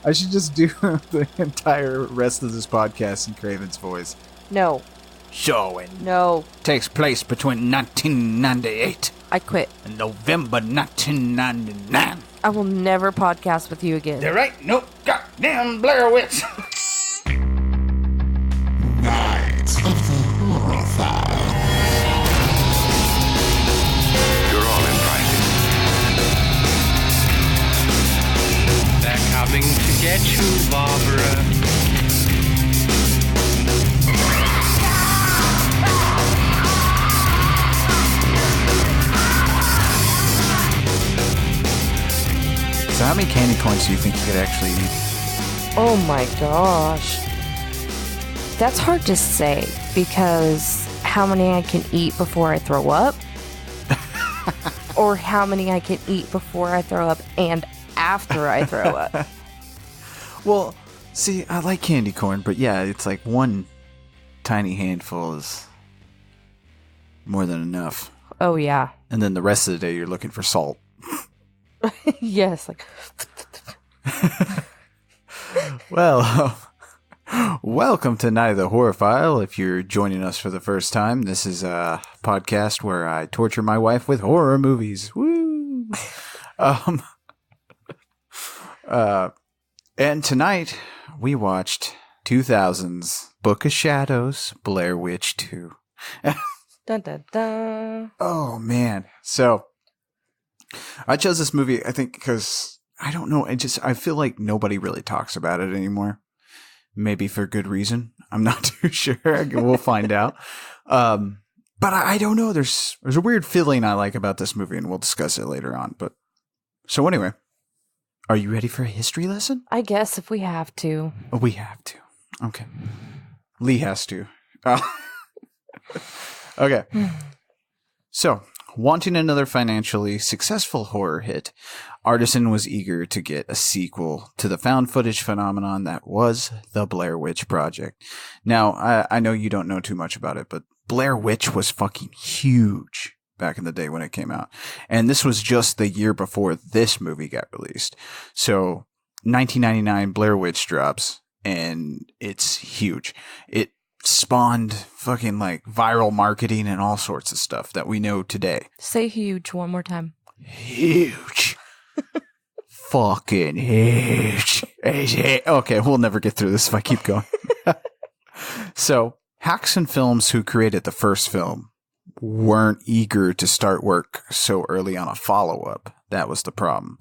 I should just do the entire rest of this podcast in Craven's voice. No. Showing. No. Takes place between 1998 I quit. and November 1999. I will never podcast with you again. There ain't no goddamn Blair Witch. Night of the Horror File. You're all in private. They're coming to get you, Barbara. So how many candy corns do you think you could actually eat? Oh my gosh. That's hard to say because how many I can eat before I throw up? Or how many I can eat before I throw up and after I throw up? Well, see, I like candy corn, but yeah, it's like one tiny handful is more than enough. Oh yeah. And then the rest of the day you're looking for salt. Yes, like Well, welcome to Night of the Horror File. If you're joining us for the first time, this is a podcast where I torture my wife with horror movies. Woo! And tonight we watched 2000's Book of Shadows, Blair Witch 2. dun dun dun. Oh man. So I chose this movie, I think, because I don't know. I feel like nobody really talks about it anymore. Maybe for good reason. I'm not too sure. We'll find out. But I don't know. There's a weird feeling I like about this movie, and we'll discuss it later on. But so anyway, are you ready for a history lesson? I guess if we have to. We have to. Okay. Leigh has to. Okay. So, wanting another financially successful horror hit, Artisan was eager to get a sequel to the found footage phenomenon that was the Blair Witch Project. Now, I know you don't know too much about it, but Blair Witch was fucking huge back in the day when it came out. And this was just the year before this movie got released. So, 1999, Blair Witch drops, and it's huge. It spawned fucking like viral marketing and all sorts of stuff that we know today. Say huge one more time. Huge. Fucking huge. Okay, we'll never get through this if I keep going. So, Haxan Films, who created the first film, weren't eager to start work so early on a follow-up. That was the problem.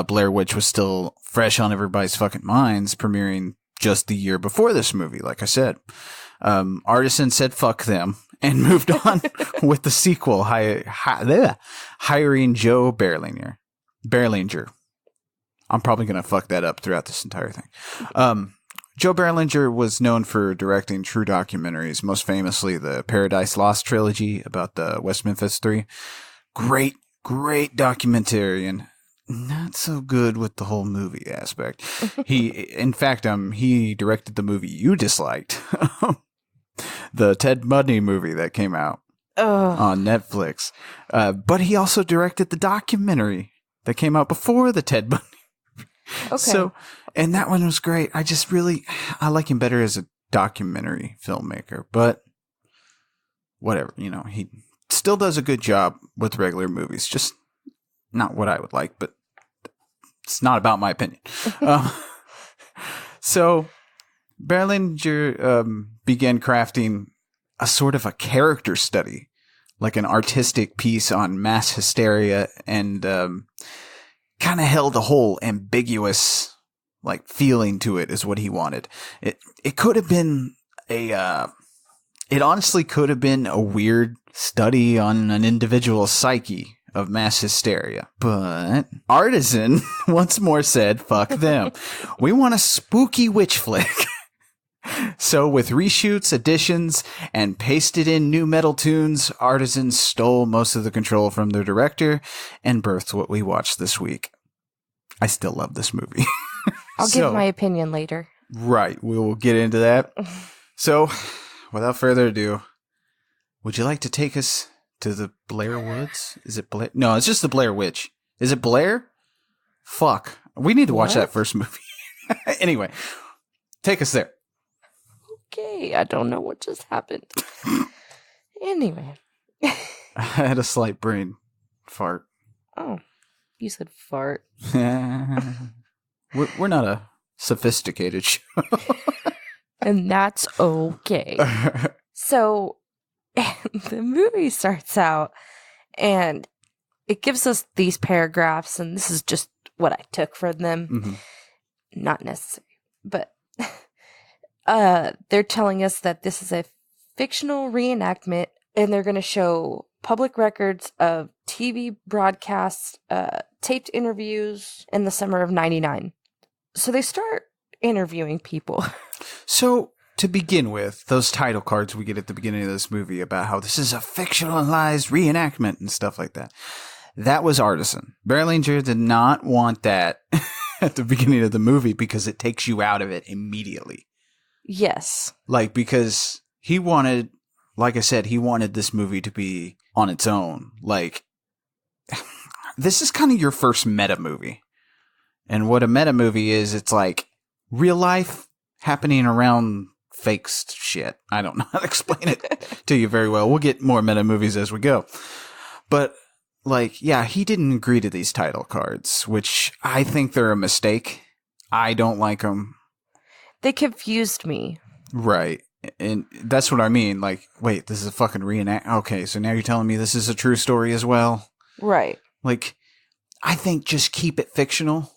Blair Witch was still fresh on everybody's fucking minds, premiering just the year before this movie, like I said. Artisan said fuck them and moved on with the sequel, hiring Joe Berlinger. I'm probably going to fuck that up throughout this entire thing. Joe Berlinger was known for directing true documentaries, most famously the Paradise Lost trilogy about the West Memphis Three. Great documentary, and not so good with the whole movie aspect. In fact, he directed the movie you disliked. The Ted Bundy movie that came out on Netflix. But he also directed the documentary that came out before the Ted Bundy. Okay. So, and that one was great. I like him better as a documentary filmmaker, but whatever, he still does a good job with regular movies. Just not what I would like, but it's not about my opinion. So Berlinger began crafting a sort of a character study, like an artistic piece on mass hysteria, and kind of held a whole ambiguous like feeling to it is what he wanted. It could have been it honestly could have been a weird study on an individual's psyche of mass hysteria. But Artisan once more said, fuck them. We want a spooky witch flick. So with reshoots, additions, and pasted in new metal tunes, Artisan stole most of the control from their director and birthed what we watched this week. I still love this movie. I'll give my opinion later. Right. We will get into that. So, without further ado, would you like to take us to the Blair Woods? Is it Blair? No, it's just the Blair Witch. Is it Blair? Fuck. We need to watch that first movie. Anyway, take us there. Okay, I don't know what just happened. Anyway. I had a slight brain fart. Oh, you said fart. We're not a sophisticated show. And that's okay. So, the movie starts out, and it gives us these paragraphs, and this is just what I took from them. Mm-hmm. Not necessary, but they're telling us that this is a fictional reenactment, and they're going to show public records of TV broadcasts, taped interviews in the summer of '99. So they start interviewing people. So, to begin with, those title cards we get at the beginning of this movie about how this is a fictionalized reenactment and stuff like that. That was Artisan. Berlinger did not want that at the beginning of the movie because it takes you out of it immediately. Yes. Like, because he wanted, like I said, he wanted this movie to be on its own. Like, this is kind of your first meta movie. And what a meta movie is, it's like real life happening around fake shit. I don't know how to explain it to you very well. We'll get more meta movies as we go. But, like, yeah, he didn't agree to these title cards, which I think they're a mistake. I don't like them. They confused me. Right. And that's what I mean. Like, wait, this is a fucking reenact. Okay, so now you're telling me this is a true story as well? Right. Like, I think just keep it fictional,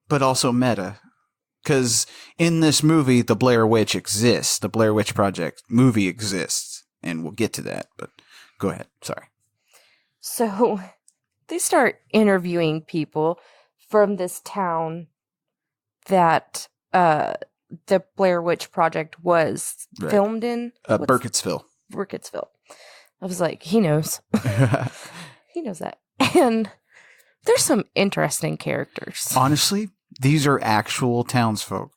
but also meta. Because in this movie, the Blair Witch exists. The Blair Witch Project movie exists. And we'll get to that, but go ahead. Sorry. So they start interviewing people from this town that the Blair Witch Project was filmed in. Burkittsville. Burkittsville. I was like, he knows. He knows that. And there's some interesting characters. Honestly, these are actual townsfolk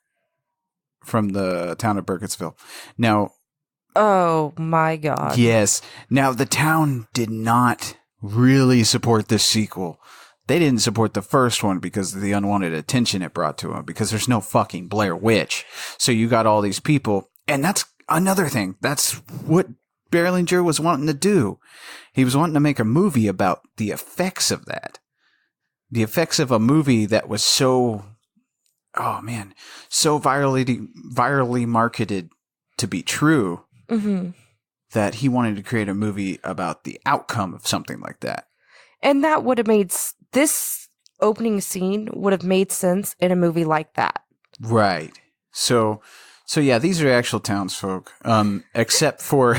from the town of Burkittsville. Now, oh my God. Yes. Now, the town did not really support this sequel. They didn't support the first one because of the unwanted attention it brought to them, because there's no fucking Blair Witch. So you got all these people. And that's another thing. That's what Berlinger was wanting to do. He was wanting to make a movie about the effects of that. The effects of a movie that was so, oh man, so virally marketed to be true, that he wanted to create a movie about the outcome of something like that. And that would have made, this opening scene would have made sense in a movie like that. Right. So yeah, these are actual townsfolk, except for,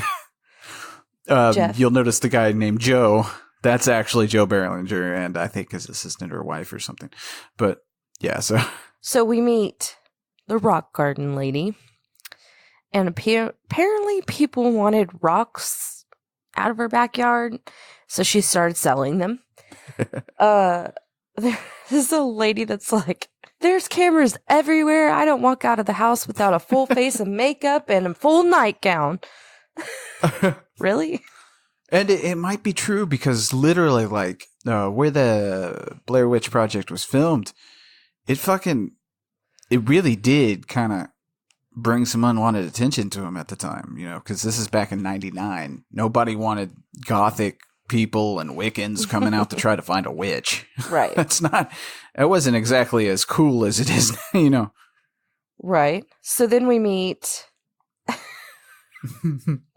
you'll notice the guy named Joe. That's actually Joe Berlinger, and I think his assistant or wife or something. But yeah, so we meet the rock garden lady, and apparently people wanted rocks out of her backyard, so she started selling them. There's a lady that's like, there's cameras everywhere. I don't walk out of the house without a full face of makeup and a full nightgown. Really? And it might be true because literally, like, where the Blair Witch Project was filmed, it really did kind of bring some unwanted attention to him at the time, you know, because this is back in '99. Nobody wanted gothic people and Wiccans coming out to try to find a witch. Right. It wasn't exactly as cool as it is, you know. Right. So then we meet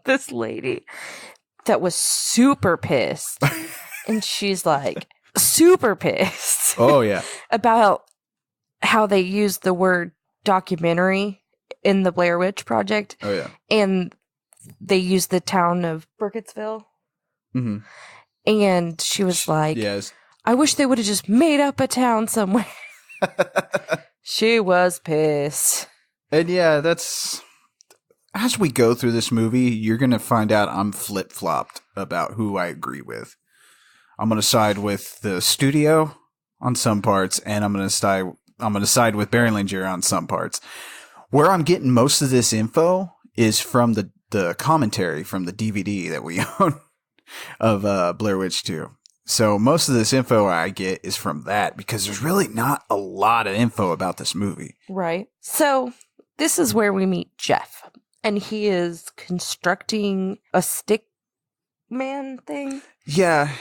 this lady that was super pissed. And she's like, super pissed. Oh, yeah. About how they used the word documentary in the Blair Witch Project. Oh, yeah. And they used the town of Burkittsville. Mm-hmm. And she was like, yes. I wish they would have just made up a town somewhere. She was pissed. And yeah, that's... As we go through this movie, you're going to find out I'm flip-flopped about who I agree with. I'm going to side with the studio on some parts, and I'm going to side with Berlinger on some parts. Where I'm getting most of this info is from the commentary from the DVD that we own of Blair Witch 2. So most of this info I get is from that because there's really not a lot of info about this movie. Right. So this is where we meet Jeff, and he is constructing a stick man thing. Yeah.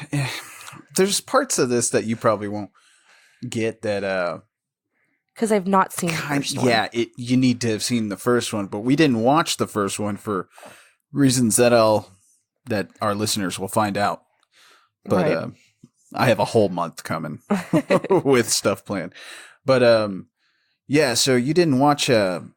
There's parts of this that you probably won't get that because I've not seen the first one. Yeah, you need to have seen the first one, but we didn't watch the first one for reasons that our listeners will find out. But Right. I have a whole month coming with stuff planned. But yeah, so you didn't watch the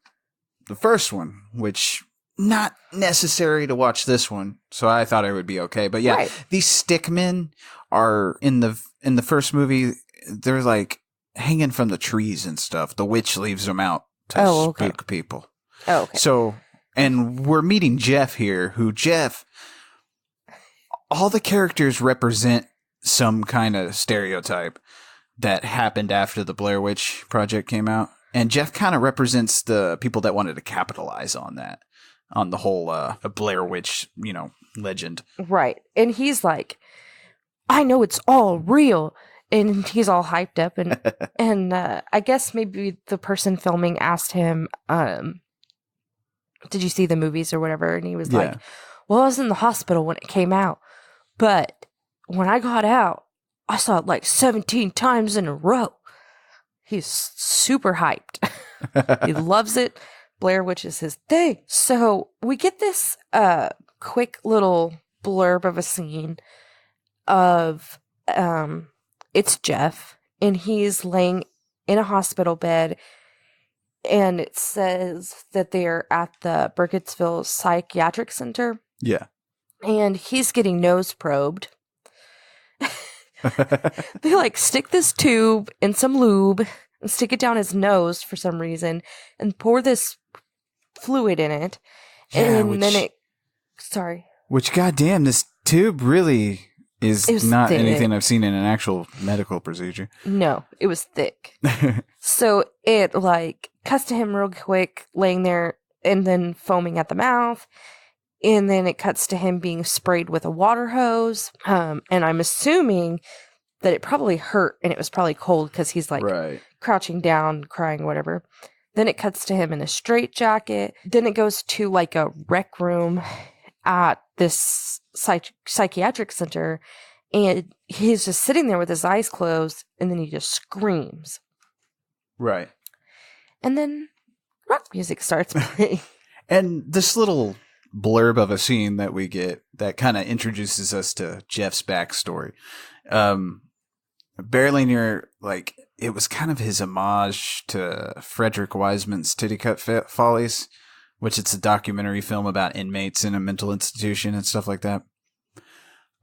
first one, which not necessary to watch this one. So I thought it would be okay. But yeah, Right. these stickmen are in the first movie. They're like hanging from the trees and stuff. The witch leaves them out to spook people. Oh, okay. So, and we're meeting Jeff here, all the characters represent some kind of stereotype that happened after the Blair Witch Project came out. And Jeff kind of represents the people that wanted to capitalize on that, on the whole Blair Witch, legend. Right. And he's like, I know it's all real. And he's all hyped up. And I guess maybe the person filming asked him, did you see the movies or whatever? And he was like, well, I was in the hospital when it came out. But when I got out, I saw it like 17 times in a row. He's super hyped. He loves it. Blair Witch is his thing. So we get this quick little blurb of a scene of it's Jeff, and he's laying in a hospital bed, and it says that they're at the Burkittsville Psychiatric Center. Yeah. And he's getting nose probed. They like stick this tube in some lube and stick it down his nose for some reason and pour this fluid in it. Yeah, Which, goddamn, this tube really is not thick. anything I've seen in an actual medical procedure. No, it was thick. So it like cuts to him real quick, laying there and then foaming at the mouth. And then it cuts to him being sprayed with a water hose. And I'm assuming that it probably hurt and it was probably cold because he's like crouching down, crying, whatever. Then it cuts to him in a straitjacket. Then it goes to like a rec room at this psychiatric center. And he's just sitting there with his eyes closed. And then he just screams. Right. And then rock music starts playing. And this little blurb of a scene that we get that kind of introduces us to Jeff's backstory. Berlinger, like, it was kind of his homage to Frederick Wiseman's Tittycut Follies, which it's a documentary film about inmates in a mental institution and stuff like that.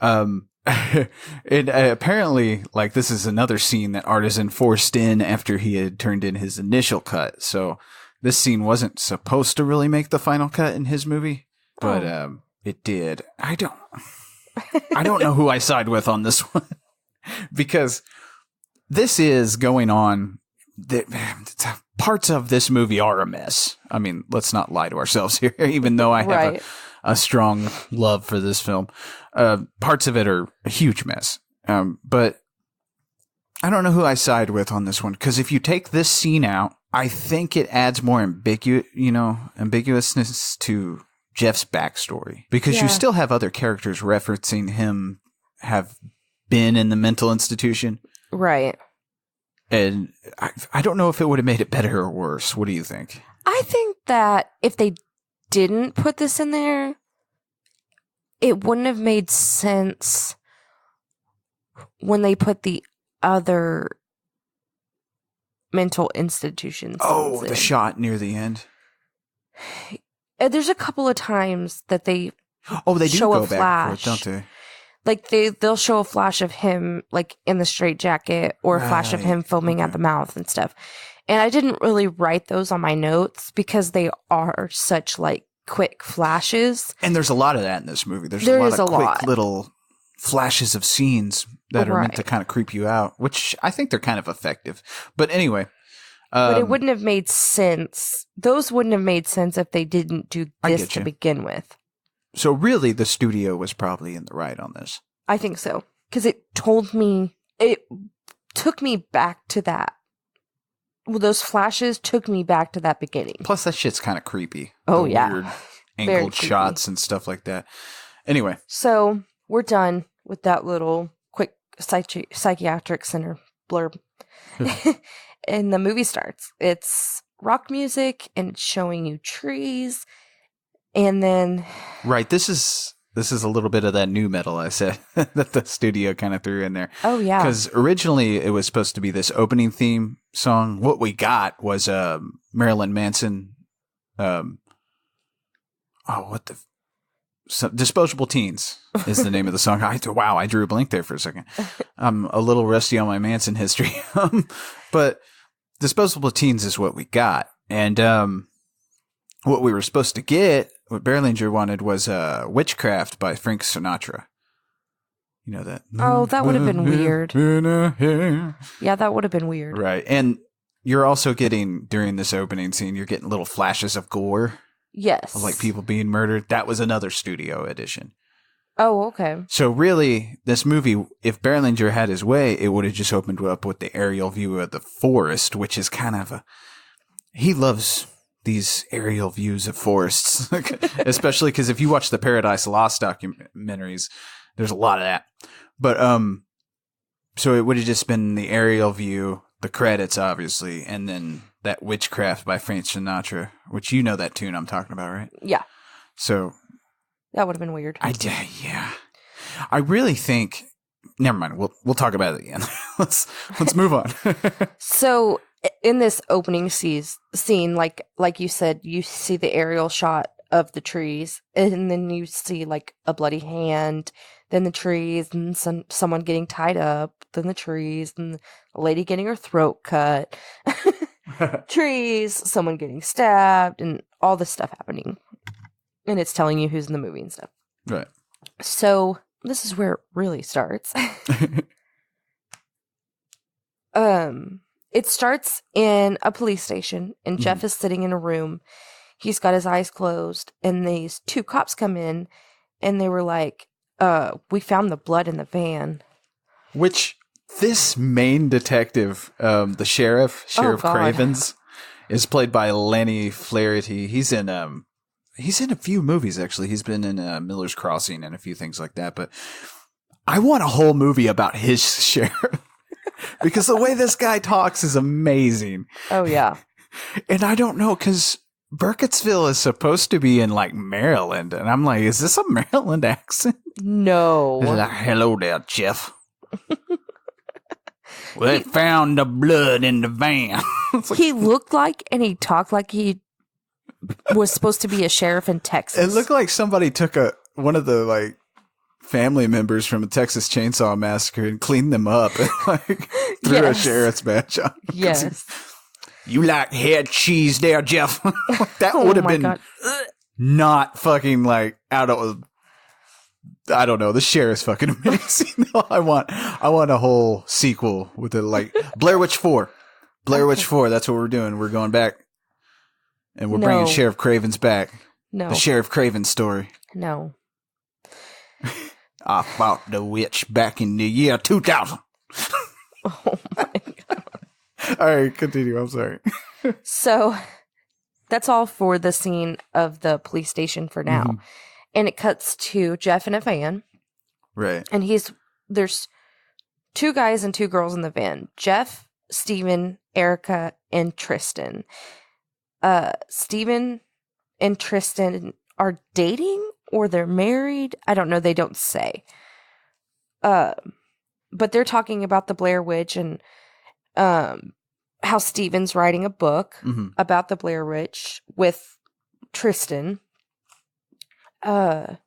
And apparently, like, this is another scene that Artisan forced in after he had turned in his initial cut. So this scene wasn't supposed to really make the final cut in his movie. But it did. I don't know who I side with on this one because this is going on. Parts of this movie are a mess. I mean, let's not lie to ourselves here. Even though I have a strong love for this film, parts of it are a huge mess. But I don't know who I side with on this one because if you take this scene out, I think it adds more ambiguousness to Jeff's backstory because you still have other characters referencing him have been in the mental institution. Right. And I don't know if it would have made it better or worse. What do you think? I think that if they didn't put this in there, it wouldn't have made sense when they put the other mental institutions. Oh, the shot near the end. There's a couple of times that they do show go a back and flash. forth, don't they? Like they'll show a flash of him like in the straitjacket or a flash of him foaming at the mouth and stuff. And I didn't really write those on my notes because they are such like quick flashes. And there's a lot of that in this movie. There's a lot of quick little flashes of scenes that are meant to kind of creep you out, which I think they're kind of effective. But anyway. But it wouldn't have made sense. Those wouldn't have made sense if they didn't do this to begin with. So really, the studio was probably in the right on this. I think so. because it took me back to that. Well, those flashes took me back to that beginning. Plus, that shit's kind of creepy. Oh, The yeah. Weird Very angled creepy. shots and stuff like that. Anyway. So we're done with that little quick psychiatric center blurb. And the movie starts. It's rock music and it's showing you trees. And then... Right. This is a little bit of that new metal I said that the studio kind of threw in there. Oh, yeah. Because originally it was supposed to be this opening theme song. What we got was Marilyn Manson. Disposable Teens is the name of the song. Wow, I drew a blank there for a second. I'm a little rusty on my Manson history. But Disposable Teens is what we got. And what we were supposed to get, what Berlinger wanted, was Witchcraft by Frank Sinatra. You know that? Oh, that would have been weird. Yeah, that would have been weird. Right. And you're also getting, during this opening scene, you're getting little flashes of gore. Yes. Of like people being murdered. That was another studio edition. Oh, okay. So really, this movie, if Berlinger had his way, it would have just opened up with the aerial view of the forest, which is kind of he loves these aerial views of forests, especially because if you watch the Paradise Lost documentaries, there's a lot of that. But so it would have just been the aerial view, the credits, obviously, and then that Witchcraft by Frank Sinatra, which you know that tune I'm talking about, right? Yeah. So that would have been weird. Yeah. I really think. Never mind. We'll talk about it again. let's move on. So in this opening scene, like you said, you see the aerial shot of the trees, and then you see like a bloody hand, then the trees, and someone getting tied up, then the trees, and a lady getting her throat cut. Trees, someone getting stabbed, and all this stuff happening. And it's telling you who's in the movie and stuff. Right. So this is where it really starts. It starts in a police station, and Jeff is sitting in a room. He's got his eyes closed, and these two cops come in, and they were like, we found the blood in the van. Which this main detective, the Sheriff Cravens, is played by Lanny Flaherty. He's in a few movies, actually. He's been in Miller's Crossing and a few things like that. But I want a whole movie about his sheriff because the way this guy talks is amazing. Oh, yeah. And I don't know, because Burkittsville is supposed to be in like Maryland. And I'm like, is this a Maryland accent? No. Like, hello there, Jeff. We found the blood in the van. He looked like, and he talked like he was supposed to be a sheriff in Texas. It looked like somebody took one of the like family members from a Texas Chainsaw Massacre and cleaned them up and like threw a sheriff's badge on. Yes. You like head cheese there, Jeff? That would have been not fucking like out of. I don't know. The sheriff's fucking amazing. I want a whole sequel with it, like Blair Witch 4. Blair Witch 4. That's what we're doing. We're going back, and we're bringing Sheriff Cravens back. No, the Sheriff Cravens story. No. I fought the witch back in the year 2000. Oh my god. All right, continue. I'm sorry. So that's all for the scene of the police station for now. Mm-hmm. And it cuts to Jeff in a van. Right. And there's 2 guys and 2 girls in the van. Jeff, Steven, Erica, and Tristine. Steven and Tristine are dating or they're married. I don't know. They don't say. But they're talking about the Blair Witch and how Steven's writing a book about the Blair Witch with Tristine. And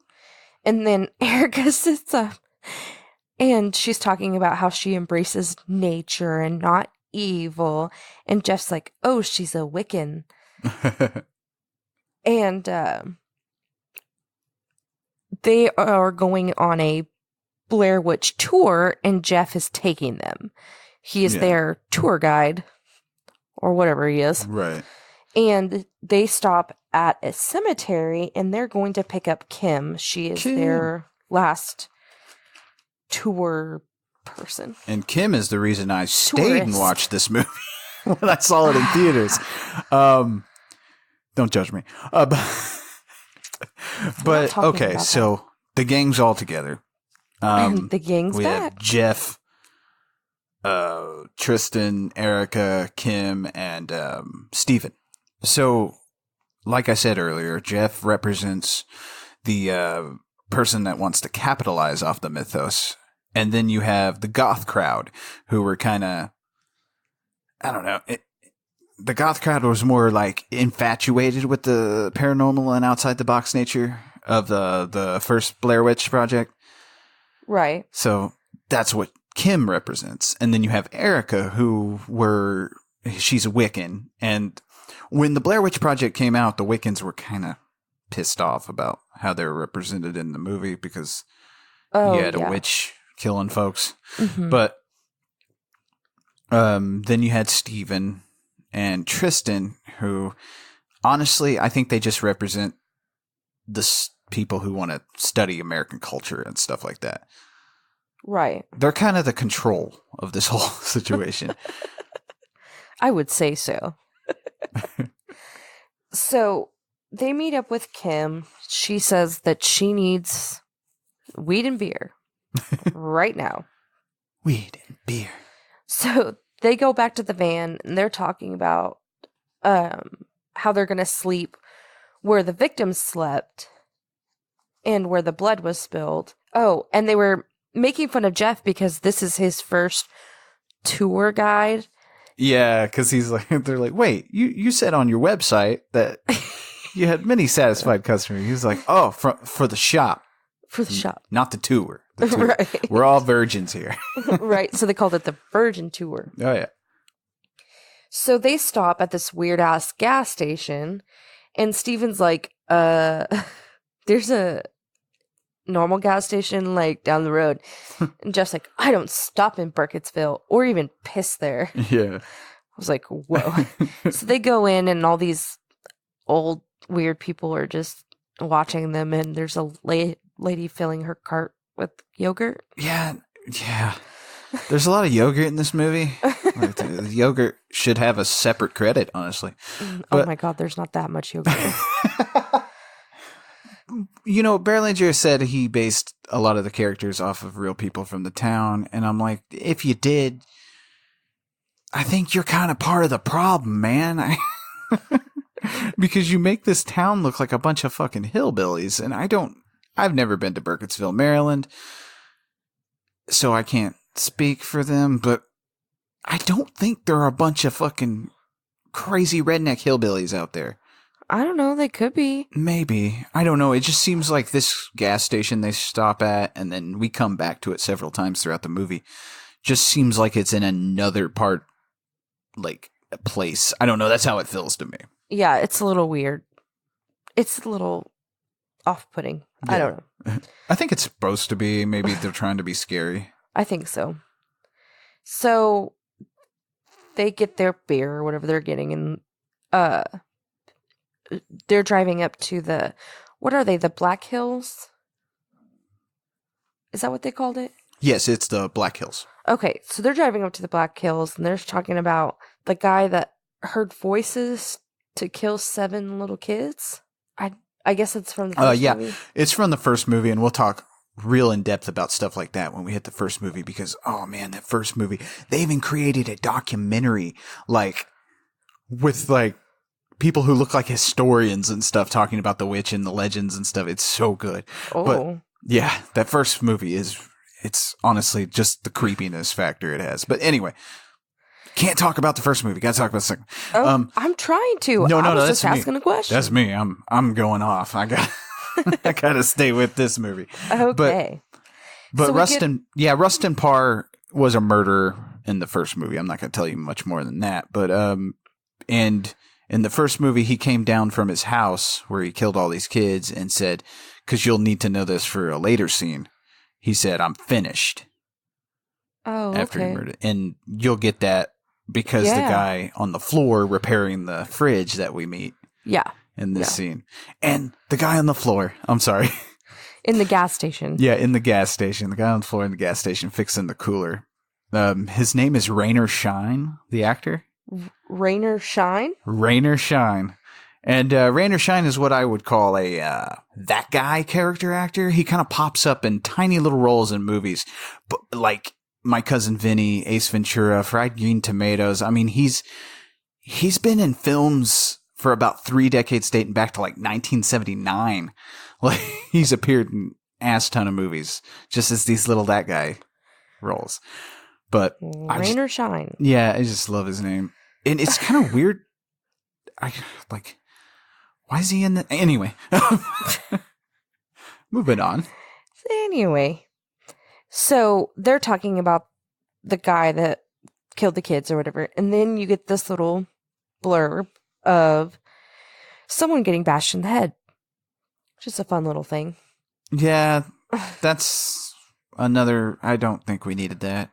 then Erica sits up and she's talking about how she embraces nature and not evil. And Jeff's like, oh, she's a Wiccan. And they are going on a Blair Witch tour, and Jeff is taking them. He is their tour guide or whatever he is. Right. And they stop at a cemetery, and they're going to pick up Kim. She is their last tour person. And Kim is the reason I stayed and Tourist. watched this movie when I saw it in theaters. Don't judge me. But talking okay, about so the gang's all together. The gang's We back. have Jeff, Tristine, Erica, Kim, and Steven. So, like I said earlier, Jeff represents the person that wants to capitalize off the mythos. And then you have the goth crowd, who were kind of, I don't know, the goth crowd was more like infatuated with the paranormal and outside the box nature of the first Blair Witch Project. Right. So that's what Kim represents. And then you have Erica, she's a Wiccan. And when the Blair Witch Project came out, the Wiccans were kind of pissed off about how they were represented in the movie because you had a witch killing folks. Mm-hmm. But then you had Steven and Tristine, who honestly, I think they just represent the people who want to study American culture and stuff like that. Right. They're kind of the control of this whole situation. I would say so. So they meet up with Kim. She says that she needs weed and beer right now. Weed and beer. So they go back to the van and they're talking about how they're going to sleep where the victims slept and where the blood was spilled. Oh, and they were making fun of Jeff because this is his first tour guide. Yeah, because they're like, wait, you said on your website that you had many satisfied customers. He's like, oh, for the shop. For the shop. Not the tour. The tour. Right. We're all virgins here. Right. So they called it the Virgin Tour. Oh, yeah. So they stop at this weird ass gas station and Steven's like, there's a normal gas station like down the road. And Jeff's like, I don't stop in Burkittsville or even piss there. Yeah. I was like, whoa. So they go in and all these old weird people are just watching them and there's a lady filling her cart with yogurt. Yeah. There's a lot of yogurt in this movie. Like, the yogurt should have a separate credit, honestly. Oh my God, there's not that much yogurt. You know, Berlinger said he based a lot of the characters off of real people from the town. And I'm like, if you did, I think you're kind of part of the problem, man. Because you make this town look like a bunch of fucking hillbillies. And I've never been to Burkittsville, Maryland. So I can't speak for them. But I don't think there are a bunch of fucking crazy redneck hillbillies out there. I don't know. They could be. Maybe. I don't know. It just seems like this gas station they stop at, and then we come back to it several times throughout the movie, just seems like it's in another part, like a place. I don't know. That's how it feels to me. Yeah, it's a little weird. It's a little off-putting. Yeah. I don't know. I think it's supposed to be. Maybe they're trying to be scary. I think so. So they get their beer or whatever they're getting, and they're driving up to the, what are they, the Black Hills? Is that what they called it? Yes, it's the Black Hills. Okay, so they're driving up to the Black Hills, and they're talking about the guy that heard voices to kill 7 little kids. I guess it's from the first movie. It's from the first movie, and we'll talk real in depth about stuff like that when we hit the first movie, because, oh man, that first movie, they even created a documentary, like, with, like, people who look like historians and stuff talking about the witch and the legends and stuff. It's so good. Oh. But yeah, that first movie it's honestly just the creepiness factor it has. But anyway, can't talk about the first movie. Got to talk about the second. Oh, I'm trying to. No, I was that's just asking me. a question. That's me. I'm going off. I got to stay with this movie. Okay. But So Rustin Parr was a murderer in the first movie. I'm not going to tell you much more than that. But and in the first movie, he came down from his house where he killed all these kids and said, because you'll need to know this for a later scene, he said, I'm finished. Oh, After he okay. murdered. And you'll get that because the guy on the floor repairing the fridge that we meet Yeah. in this scene. And the guy on the floor, I'm sorry. In the gas station. Yeah, in the gas station. The guy on the floor in the gas station fixing the cooler. His name is Rainer Shine, the actor. Rainer Shine? Rainer Shine. And Rainer Shine is what I would call a that guy character actor. He kind of pops up in tiny little roles in movies, but like My Cousin Vinny, Ace Ventura, Fried Green Tomatoes. I mean, he's been in films for about 3 decades dating back to like 1979. Like he's appeared in ass ton of movies just as these little that guy roles. But Rainer Shine. Yeah, I just love his name. And it's kind of weird. Why is he in the... Anyway. Moving on. Anyway. So they're talking about the guy that killed the kids or whatever. And then you get this little blurb of someone getting bashed in the head. Just a fun little thing. Yeah, that's another... I don't think we needed that.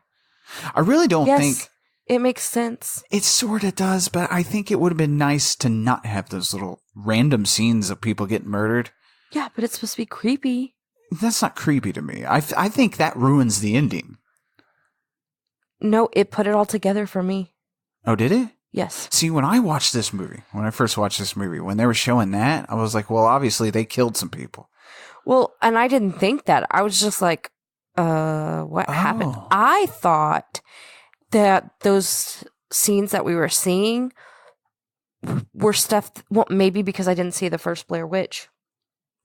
I really don't think... It makes sense. It sort of does, but I think it would have been nice to not have those little random scenes of people getting murdered. Yeah, but it's supposed to be creepy. That's not creepy to me. I think that ruins the ending. No, it put it all together for me. Oh, did it? Yes. See, when I first watched this movie, when they were showing that, I was like, well, obviously they killed some people. Well, and I didn't think that. I was just like, what happened? I thought that those scenes that we were seeing were stuff, well, maybe because I didn't see the first Blair Witch.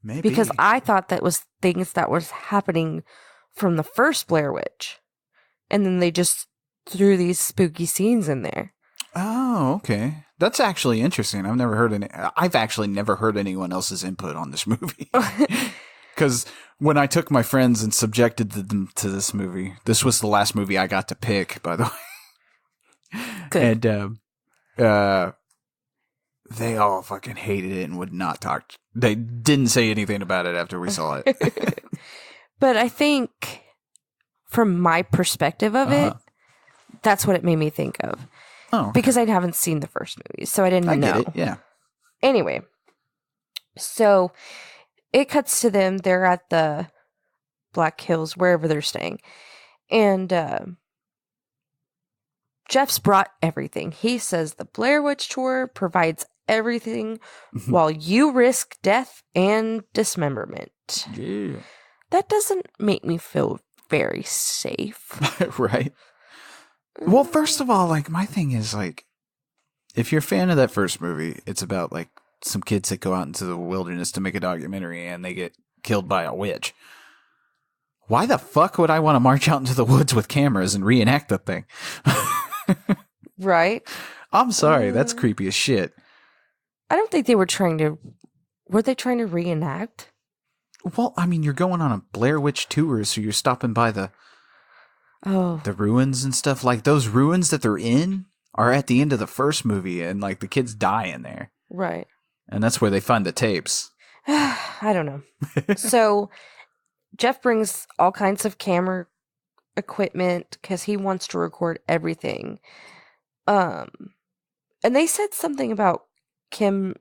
Maybe. Because I thought that was things that was happening from the first Blair Witch. And then they just threw these spooky scenes in there. Oh, okay. That's actually interesting. I've actually never heard anyone else's input on this movie. Because when I took my friends and subjected them to this movie, this was the last movie I got to pick, by the way. Good. And they all fucking hated it and would not talk. They didn't say anything about it after we saw it. But I think from my perspective of it, that's what it made me think of. Oh, okay. Because I haven't seen the first movie, so I didn't know. Get it, yeah. Anyway, so it cuts to them. They're at the Black Hills, wherever they're staying. And Jeff's brought everything. He says the Blair Witch Tour provides everything while you risk death and dismemberment. Yeah. That doesn't make me feel very safe. Right. Well, first of all, like, my thing is, like, if you're a fan of that first movie, it's about, like, some kids that go out into the wilderness to make a documentary and they get killed by a witch. Why the fuck would I want to march out into the woods with cameras and reenact the thing? Right? I'm sorry, that's creepy as shit. I don't think they were trying to... Were they trying to reenact? Well, I mean, you're going on a Blair Witch tour, so you're stopping by the ruins and stuff. Like, those ruins that they're in are at the end of the first movie, and, like, the kids die in there. Right. And that's where they find the tapes. I don't know. So, Jeff brings all kinds of camera equipment because he wants to record everything. And they said something about Kim,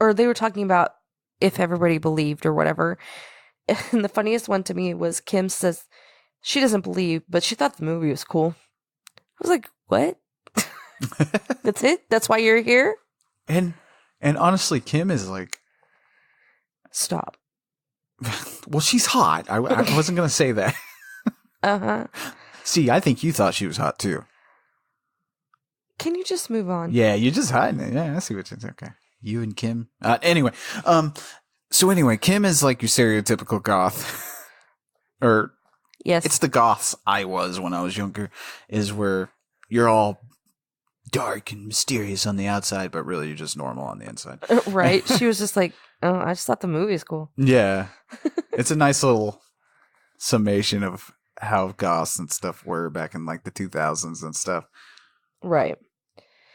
or they were talking about if everybody believed or whatever. And the funniest one to me was Kim says she doesn't believe, but she thought the movie was cool. I was like, what? That's it? That's why you're here? And honestly, Kim is like... Stop. Well, she's hot. I wasn't going to say that. Uh-huh. See, I think you thought she was hot, too. Can you just move on? Yeah, you're just hiding it. Yeah, I see what you're saying. Okay. You and Kim. Anyway, Kim is like your stereotypical goth. Or... Yes. It's the goths I was when I was younger, is where you're all dark and mysterious on the outside, but really you're just normal on the inside. Right. She was just like, oh, I just thought the movie was cool. Yeah. It's a nice little summation of how goths and stuff were back in like the 2000s and stuff. Right.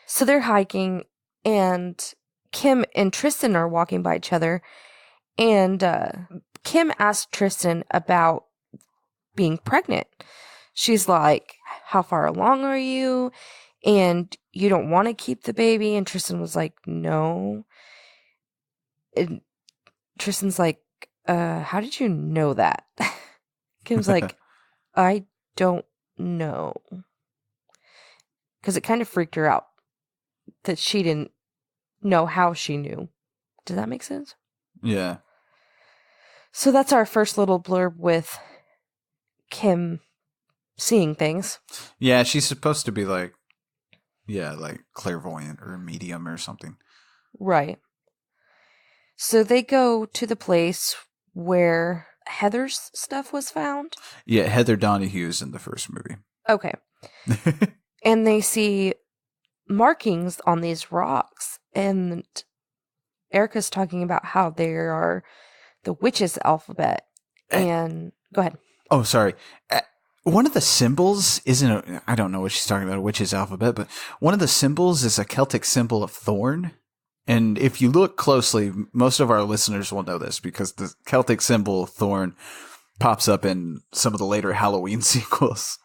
So they're hiking, and Kim and Tristine are walking by each other, and Kim asked Tristine about being pregnant. She's like, how far along are you? And you don't want to keep the baby? And Tristine was like, no. And Tristine's like, how did you know that? Kim's like, I don't know. Because it kind of freaked her out that she didn't know how she knew. Does that make sense? Yeah. So that's our first little blurb with Kim seeing things. Yeah, she's supposed to be like clairvoyant or medium or something. Right. So they go to the place where Heather's stuff was found. Yeah, Heather Donahue's in the first movie. Okay. And they see markings on these rocks. And Erica's talking about how they are the witch's alphabet. And go ahead. Oh, sorry. One of the symbols I don't know what she's talking about, a witch's alphabet, but one of the symbols is a Celtic symbol of thorn. And if you look closely, most of our listeners will know this because the Celtic symbol of thorn pops up in some of the later Halloween sequels.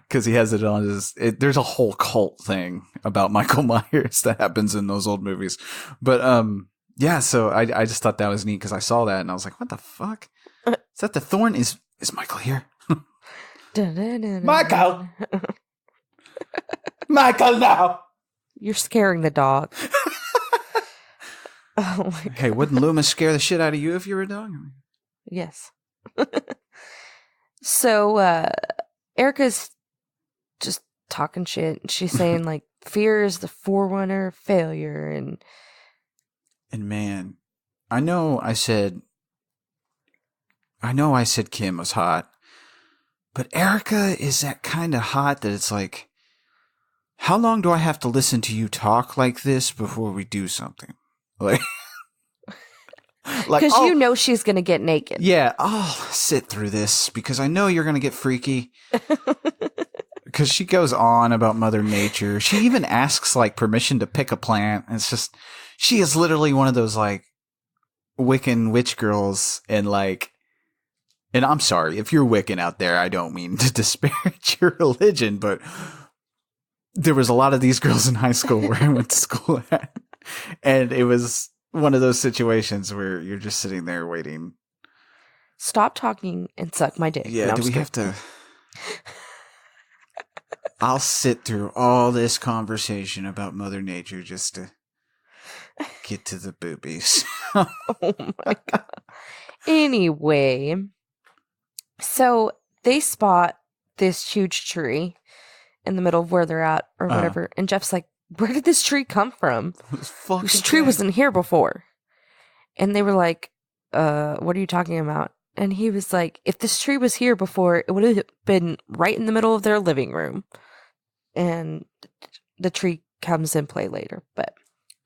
Because he has it on his... there's a whole cult thing about Michael Myers that happens in those old movies. But, yeah, so I just thought that was neat because I saw that and I was like, what the fuck? Is that the thorn? Is Michael here? Michael! Michael, now! You're scaring the dog. Oh my God. Hey, wouldn't Loomis scare the shit out of you if you were a dog? Yes. So, Erica's just talking shit. She's saying, like, fear is the forerunner of failure. And man, I know I said Kim was hot, but Erica is that kind of hot that it's like, how long do I have to listen to you talk like this before we do something? Like, because you know she's going to get naked. Yeah, I'll sit through this because I know you're going to get freaky. Because she goes on about Mother Nature. She even asks, like, permission to pick a plant. And it's just, she is literally one of those, like, Wiccan witch girls. And, like, and I'm sorry, if you're Wiccan out there, I don't mean to disparage your religion, but there was a lot of these girls in high school where I went to school at. And it was one of those situations where you're just sitting there waiting. Stop talking and suck my dick. Yeah, no, do we have to... I'll sit through all this conversation about Mother Nature just to get to the boobies. Oh my God. Anyway, so they spot this huge tree in the middle of where they're at or whatever. And Jeff's like, where did this tree come from? This tree wasn't here before. And they were like, what are you talking about? And he was like, if this tree was here before, it would have been right in the middle of their living room. And the tree comes in play later. But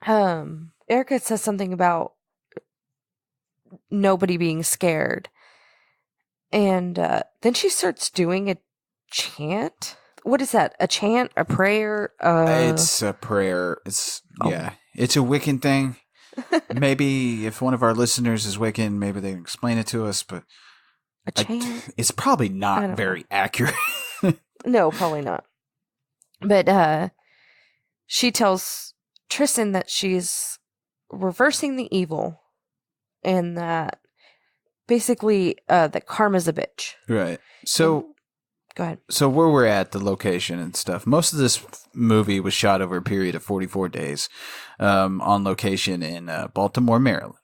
Erica says something about nobody being scared. And then she starts doing a chant. What is that? A chant? A prayer? It's a prayer. It's a Wiccan thing. Maybe if one of our listeners is Wiccan, maybe they can explain it to us, but a chant? It's probably not very accurate. No, probably not. But she tells Tristine that she's reversing the evil and that basically that karma's a bitch. Right. So go ahead. So where we're at, the location and stuff, most of this movie was shot over a period of 44 days on location in Baltimore, Maryland.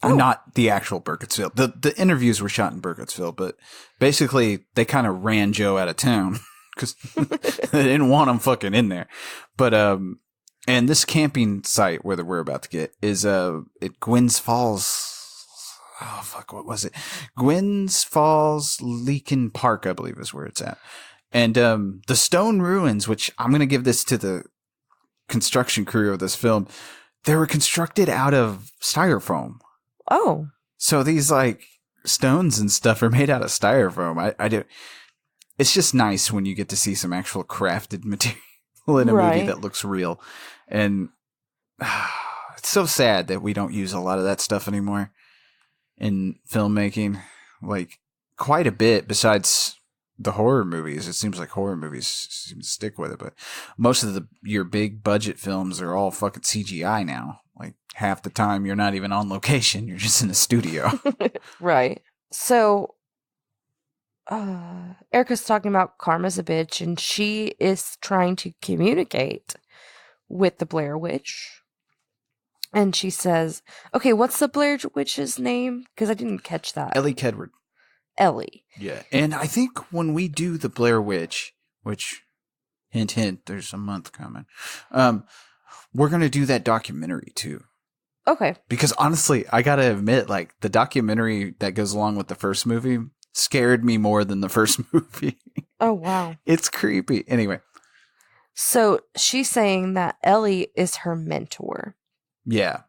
Oh. Not the actual Burkittsville. The interviews were shot in Burkittsville, but basically they kind of ran Joe out of town because they didn't want him fucking in there. But and this camping site where we're about to get is at Gwyn's Falls. Oh, fuck, what was it? Gwyn's Falls Leakin Park, I believe is where it's at. And the stone ruins, which I'm going to give this to the construction crew of this film, they were constructed out of styrofoam. Oh. So these, like, stones and stuff are made out of styrofoam. I do. It's just nice when you get to see some actual crafted material in a movie that looks real. And it's so sad that we don't use a lot of that stuff anymore in filmmaking, like quite a bit besides the horror movies. It seems like horror movies seem to stick with it, but most of your big budget films are all fucking CGI now. Like half the time you're not even on location. You're just in a studio. Right. So, Erica's talking about karma's a bitch, and she is trying to communicate with the Blair Witch. And she says, okay, what's the Blair Witch's name? Because I didn't catch that. Ellie Kedward. Ellie. Yeah. And I think when we do the Blair Witch, which, hint, hint, there's a month coming, we're going to do that documentary too. Okay. Because honestly, I got to admit, like, the documentary that goes along with the first movie scared me more than the first movie. Oh, wow. It's creepy. Anyway. So she's saying that Ellie is her mentor. Yeah.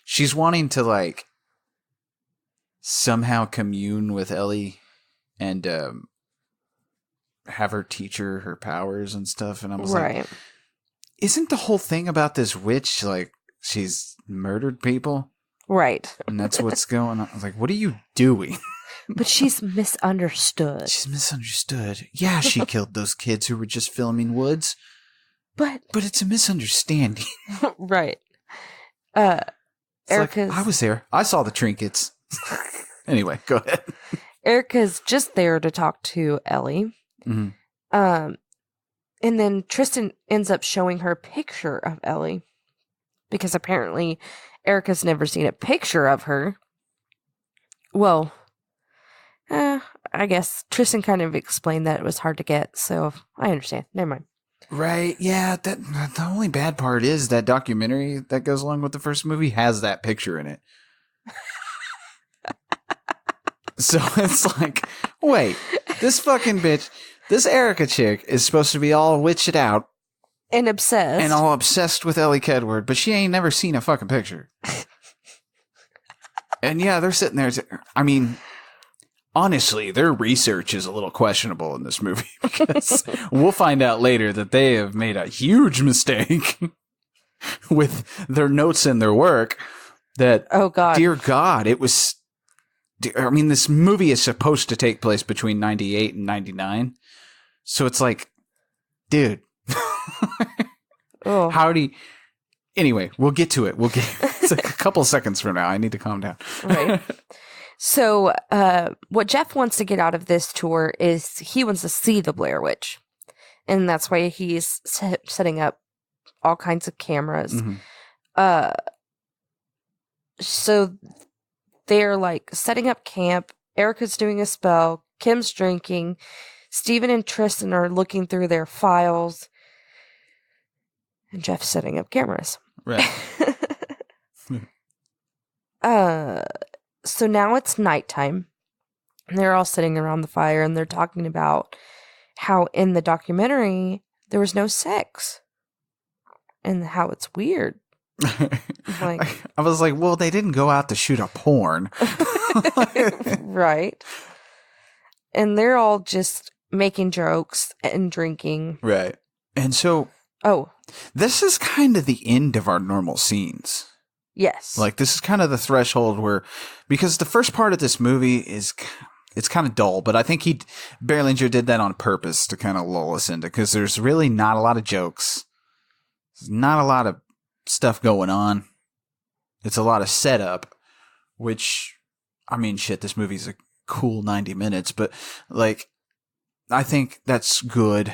She's wanting to, like, somehow commune with Ellie and have her teach her powers and stuff. And I was like, isn't the whole thing about this witch, like, she's murdered people? Right. And that's what's going on. I was like, what are you doing? But she's misunderstood. She's misunderstood. Yeah, she killed those kids who were just filming woods. But it's a misunderstanding. Right. Erica's... Like, I was there. I saw the trinkets. Anyway, go ahead. Erica's just there to talk to Ellie. Mm-hmm. And then Tristine ends up showing her a picture of Ellie. Because apparently Erica's never seen a picture of her. Well, I guess Tristine kind of explained that it was hard to get, so I understand. Never mind. Right, yeah. The only bad part is that documentary that goes along with the first movie has that picture in it. So it's like, wait, this fucking bitch, this Erica chick is supposed to be all witched out. And obsessed. And all obsessed with Ellie Kedward, but she ain't never seen a fucking picture. And yeah, they're sitting there. I mean, honestly, their research is a little questionable in this movie because we'll find out later that they have made a huge mistake with their notes and their work. That, oh God, dear God, it was. I mean, this movie is supposed to take place between 98 and 99. So it's like, dude, how do you... Anyway, we'll get to it. It's like a couple seconds from now. I need to calm down. Right. So what Jeff wants to get out of this tour is he wants to see the Blair Witch. And that's why he's setting up all kinds of cameras. Mm-hmm. So they're like setting up camp. Erica's doing a spell. Kim's drinking. Steven and Tristine are looking through their files. And Jeff's setting up cameras. Right. So now it's nighttime. And they're all sitting around the fire and they're talking about how in the documentary there was no sex. And how it's weird. Like, I was like, well, they didn't go out to shoot a porn. Right. And they're all just making jokes and drinking. Right. And so, this is kind of the end of our normal scenes. Yes. Like, this is kind of the threshold where, because the first part of this movie is, it's kind of dull, but I think Berlinger did that on purpose to kind of lull us into, because there's really not a lot of jokes. There's not a lot of stuff going on. It's a lot of setup, which, I mean, shit, this movie's a cool 90 minutes, but like, I think that's good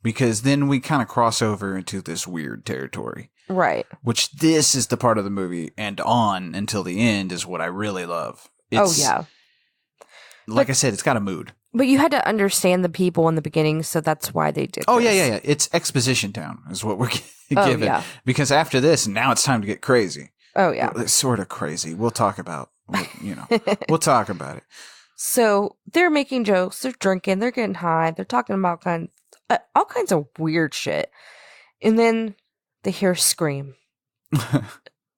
because then we kind of cross over into this weird territory. Right. Which this is the part of the movie and on until the end is what I really love. Oh, yeah. Like I said, it's got a mood. But you had to understand the people in the beginning, so that's why they did this. Yeah. It's exposition town is what we're given. Yeah. Because after this, now it's time to get crazy. Oh, yeah. It's sort of crazy. We'll talk about, we'll talk about it. So they're making jokes, they're drinking, they're getting high, they're talking about all kinds of weird shit. And then they hear a scream.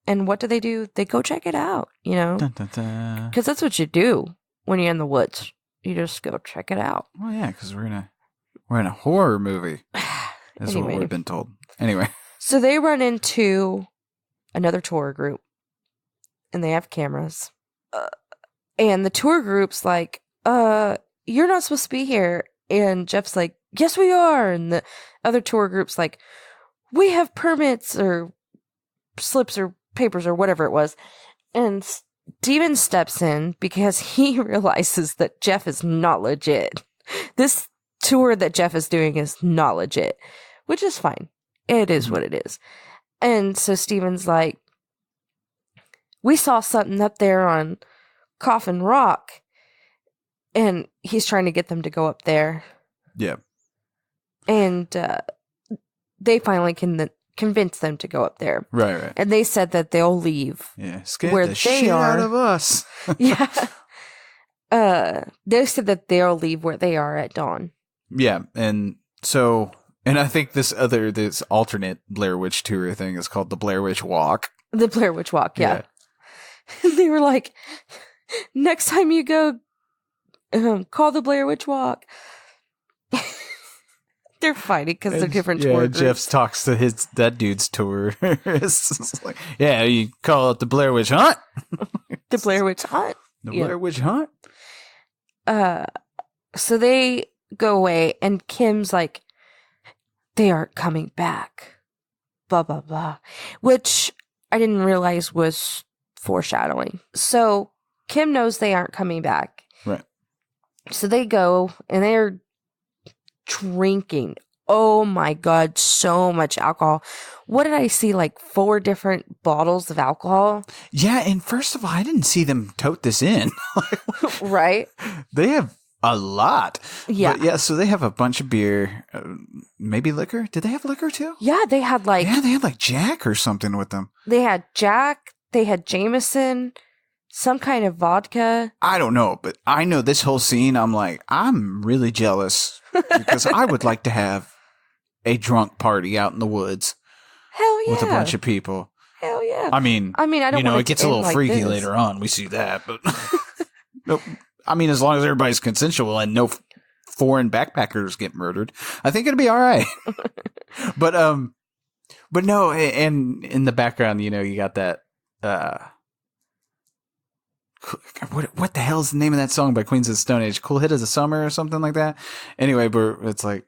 And what do? They go check it out, Because that's what you do when you're in the woods. You just go check it out. Well, yeah, because we're in a horror movie. That's what we've been told. Anyway. So they run into another tour group. And they have cameras. And the tour group's like, you're not supposed to be here. And Jeff's like, yes, we are. And the other tour group's like, we have permits or slips or papers or whatever it was. And Steven steps in because he realizes that Jeff is not legit. This tour that Jeff is doing is not legit, which is fine. It is what it is. And so Steven's like, we saw something up there on Coffin Rock. And he's trying to get them to go up there. Yeah. And they finally can convince them to go up there. Right. And they said that they'll leave. Yeah. Scared where the they shit are. out of us. Yeah. They said that they'll leave where they are at dawn. Yeah. And so, and I think this alternate Blair Witch tour thing is called the Blair Witch Walk. The Blair Witch Walk, yeah. They were like, next time you go, call the Blair Witch Walk. They're fighting because they're different tour groups. Jeff talks to that dude's tour. It's just like, yeah, you call it the Blair Witch Hunt. The Blair Witch Hunt. The Blair Witch Hunt. So they go away, and Kim's like, they aren't coming back. Blah, blah, blah. Which I didn't realize was foreshadowing. So Kim knows they aren't coming back. Right. So they go, and they're drinking. Oh my God, so much alcohol. What did I see? Like 4 different bottles of alcohol? Yeah, and first of all, I didn't see them tote this in. Right? They have a lot. Yeah. But yeah, so they have a bunch of beer, maybe liquor. Did they have liquor too? Yeah, they had like... Yeah, they had like Jack or something with them. They had Jack, they had Jameson, some kind of vodka. I don't know, but I know this whole scene, I'm like, I'm really jealous because I would like to have a drunk party out in the woods. Hell yeah. With a bunch of people. Hell yeah. I mean, I don't you know, want it gets a little freaky later on. We see that, but nope. I mean, as long as everybody's consensual and no foreign backpackers get murdered, I think it'd be all right. But no, and in the background, you know, you got that, what the hell is the name of that song by Queens of the Stone Age? Cool Hit of the Summer or something like that. Anyway, but it's like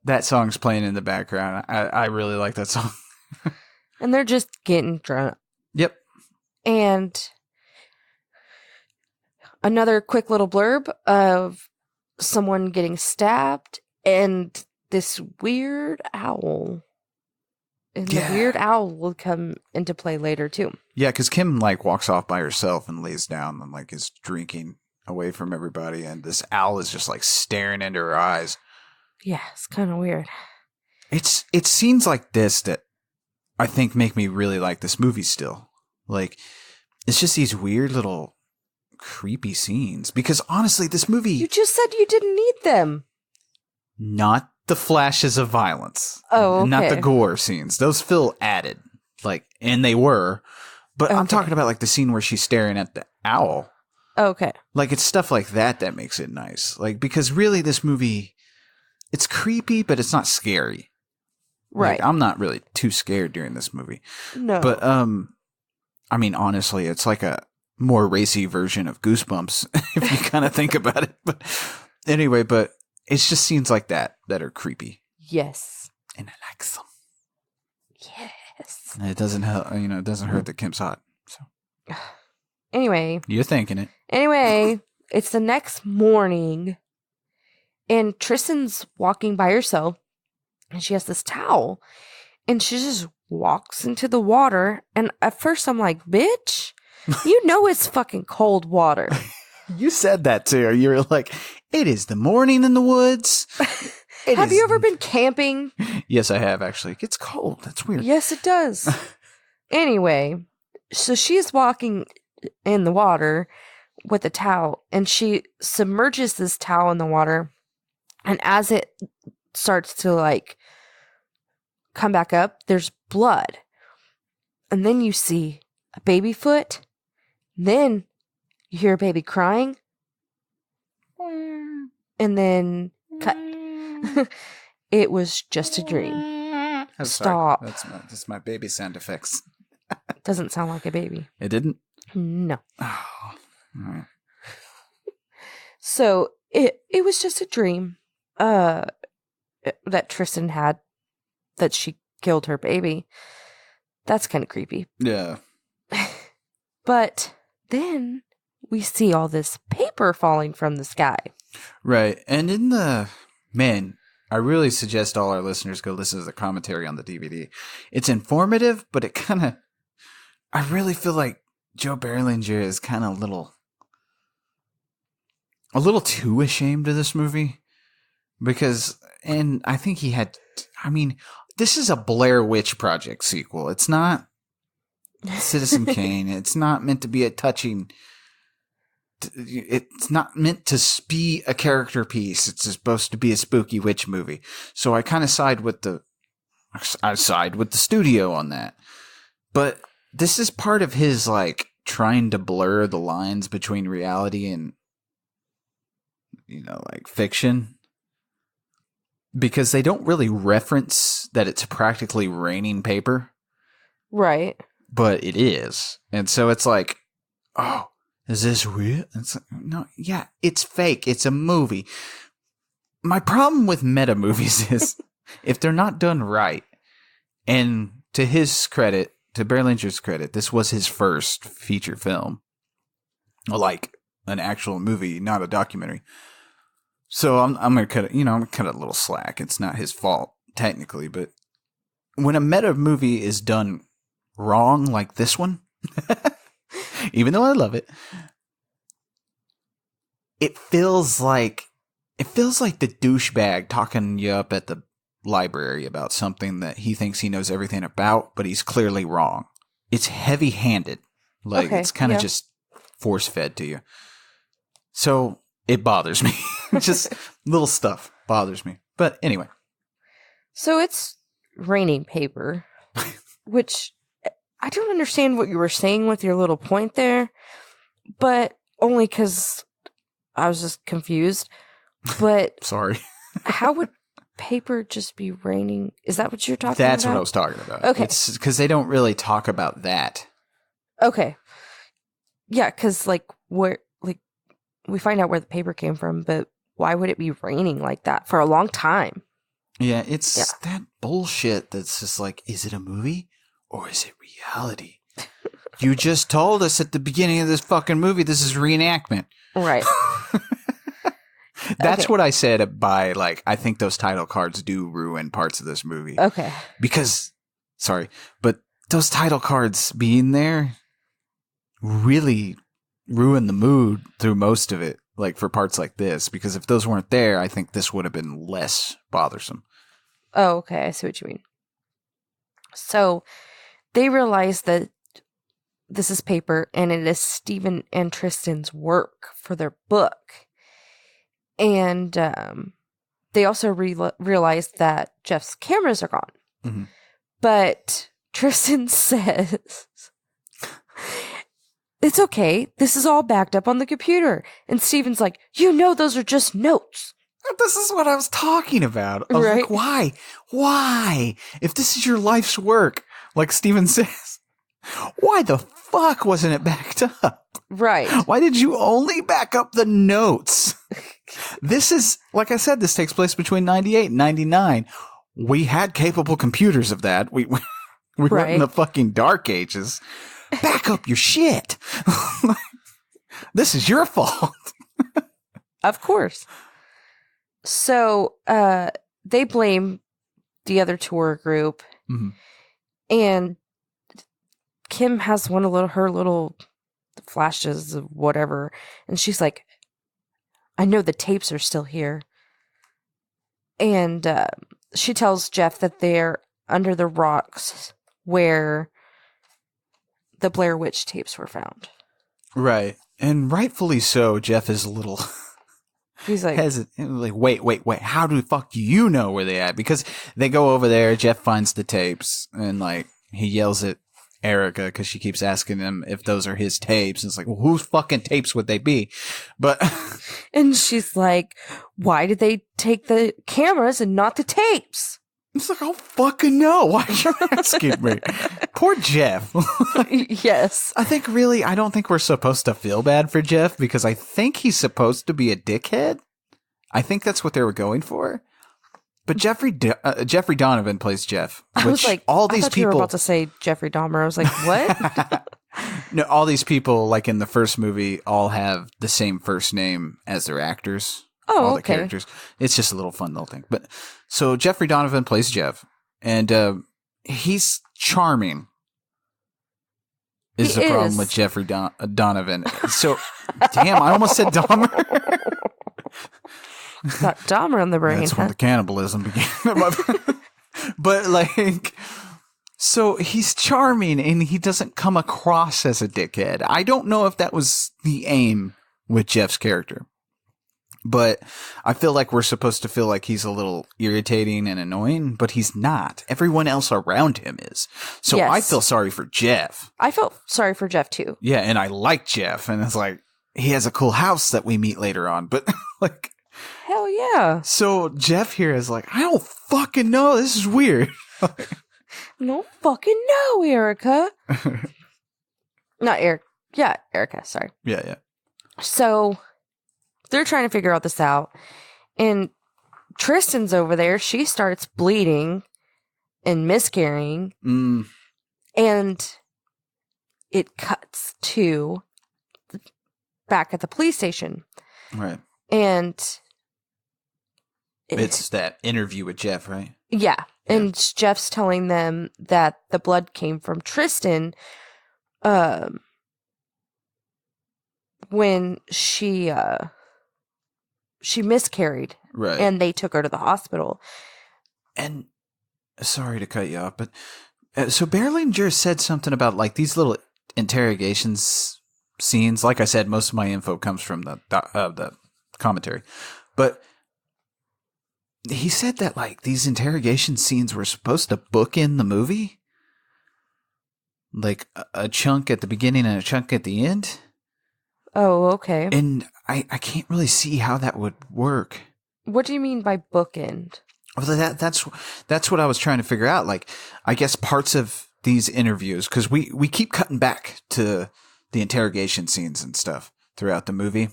that song's playing in the background. I really like that song. And they're just getting drunk. Yep. And another quick little blurb of someone getting stabbed and this weird owl. And the weird owl will come into play later too. Yeah, because Kim like walks off by herself and lays down and like is drinking away from everybody, and this owl is just like staring into her eyes. Yeah, it's kind of weird. It's scenes like this that I think make me really like this movie still. Like, it's just these weird little creepy scenes. Because honestly, this movie... You just said you didn't need them. Not the flashes of violence. Oh, okay. Not the gore scenes. Those feel added. Like, and they were. But I'm talking about like the scene where she's staring at the owl. Okay. Like, it's stuff like that that makes it nice. Like, because really this movie... It's creepy, but it's not scary. Right. Like, I'm not really too scared during this movie. No. But, I mean, honestly, it's like a more racy version of Goosebumps, if you kind of think about it. But anyway, but it's just scenes like that that are creepy. Yes. And I like them. Yes. And it doesn't help, you know, it doesn't hurt that Kim's hot. So Anyway. you're thinking it. Anyway, it's the next morning. And Tristan's walking by herself, and she has this towel, and she just walks into the water. And at first I'm like, bitch, you know it's fucking cold water. You said that too. You were like, it is the morning in the woods. Have you ever been camping? Yes, I have, actually. It gets cold. That's weird. Yes, it does. Anyway, so she's walking in the water with a towel, and she submerges this towel in the water. And as it starts to like come back up, there's blood. And then you see a baby foot. Then you hear a baby crying. And then cut. It was just a dream. I'm Stop. Sorry. That's my baby sound effects. Doesn't sound like a baby. It didn't? No. Oh, all right. So it was just a dream. That Tristan had, that she killed her baby. That's kind of creepy. Yeah. But then we see all this paper falling from the sky. Right. And I really suggest all our listeners go listen to the commentary on the DVD. It's informative, but it kind of, I really feel like Joe Berlinger is kind of a little too ashamed of this movie and I think this is a Blair Witch Project sequel. It's not Citizen Kane. It's not meant to be it's not meant to be a character piece. It's supposed to be a spooky witch movie. So I kind of side with the studio on that. But this is part of his like trying to blur the lines between reality and like fiction. Because they don't really reference that it's practically raining paper. Right. But it is. And so it's like, oh, is this real? It's like, no, yeah, it's fake. It's a movie. My problem with meta movies is if they're not done right, and to his credit, to Berlinger's credit, this was his first feature film. Like an actual movie, not a documentary. So I'm gonna cut it. I'm gonna cut it a little slack. It's not his fault technically, but when a meta movie is done wrong, like this one, even though I love it, it feels like the douchebag talking you up at the library about something that he thinks he knows everything about, but he's clearly wrong. It's heavy-handed, like it's kind of just force-fed to you. So it bothers me. Just little stuff bothers me. But anyway. So it's raining paper, which I don't understand what you were saying with your little point there, but only because I was just confused. But sorry. How would paper just be raining? Is that what you're talking about? That's what I was talking about. Okay. It's because they don't really talk about that. Okay. Yeah, because we find out where the paper came from, but why would it be raining like that for a long time? Yeah, it's that bullshit that's just like, is it a movie or is it reality? You just told us at the beginning of this fucking movie this is reenactment. Right. That's what I said by, like, I think those title cards do ruin parts of this movie. Okay. Because, sorry, but those title cards being there really ruin the mood through most of it, like for parts like this. Because if those weren't there, I think this would have been less bothersome. Oh, okay. I see what you mean. So they realize that this is paper and it is Stephen and Tristine's work for their book. And they also realized that Jeff's cameras are gone. Mm-hmm. But Tristine says, it's okay. This is all backed up on the computer. And Stephen's like, those are just notes. This is what I was talking about. I was like, why? Why? If this is your life's work, like Stephen says, why the fuck wasn't it backed up? Right. Why did you only back up the notes? This is, like I said, this takes place between 98 and 99. We had capable computers of that. We were in the fucking dark ages. Back up your shit. This is your fault. Of course. So they blame the other tour group. Mm-hmm. And Kim has her little flashes of whatever. And she's like, I know the tapes are still here. And she tells Jeff that they're under the rocks where the Blair Witch tapes were found. Right. And rightfully so, Jeff is a little... He's like... hesitant. Like, wait. How do the fuck you know where they at? Because they go over there, Jeff finds the tapes, and, like, he yells at Erica because she keeps asking him if those are his tapes. And it's like, well, whose fucking tapes would they be? But... and she's like, why did they take the cameras and not the tapes? It's like, I don't fucking know. Why are you asking me? Poor Jeff. Yes. I don't think we're supposed to feel bad for Jeff because I think he's supposed to be a dickhead. I think that's what they were going for. But Jeffrey Donovan plays Jeff. I was like, all these I thought people you were about to say Jeffrey Dahmer. I was like, what? No, all these people, like in the first movie, all have the same first name as their actors. Oh, all the okay. characters. It's just a little fun little thing. But so Jeffrey Donovan plays Jeff, and he's charming. Is the problem with Jeffrey Donovan? So, damn, I almost said Dahmer. Got Dahmer on the brain. That's when the cannibalism began. But like, so he's charming and he doesn't come across as a dickhead. I don't know if that was the aim with Jeff's character, but I feel like we're supposed to feel like he's a little irritating and annoying, but he's not. Everyone else around him is. So Yes. I feel sorry for Jeff. I felt sorry for Jeff too. Yeah, and I like Jeff, and it's like he has a cool house that we meet later on, but like, Hell yeah. so Jeff here is like, I don't fucking know. This is weird. No fucking no, Erica. Not Eric. Yeah, Erica. Sorry. Yeah. So they're trying to figure all this out. And Tristan's over there. She starts bleeding and miscarrying. And it cuts to back at the police station. Right. And It's that interview with Jeff, right? yeah. And Jeff's telling them that the blood came from Tristine when she miscarried. Right. And they took her to the hospital. And sorry to cut you off, but so Berlinger said something about like these little interrogations scenes. Like I said, most of my info comes from the commentary, but he said that like these interrogation scenes were supposed to bookend the movie, like a chunk at the beginning and a chunk at the end. Oh, okay. And I can't really see how that would work. What do you mean by bookend? Well, that's what I was trying to figure out. Like, I guess parts of these interviews, because we keep cutting back to the interrogation scenes and stuff throughout the movie.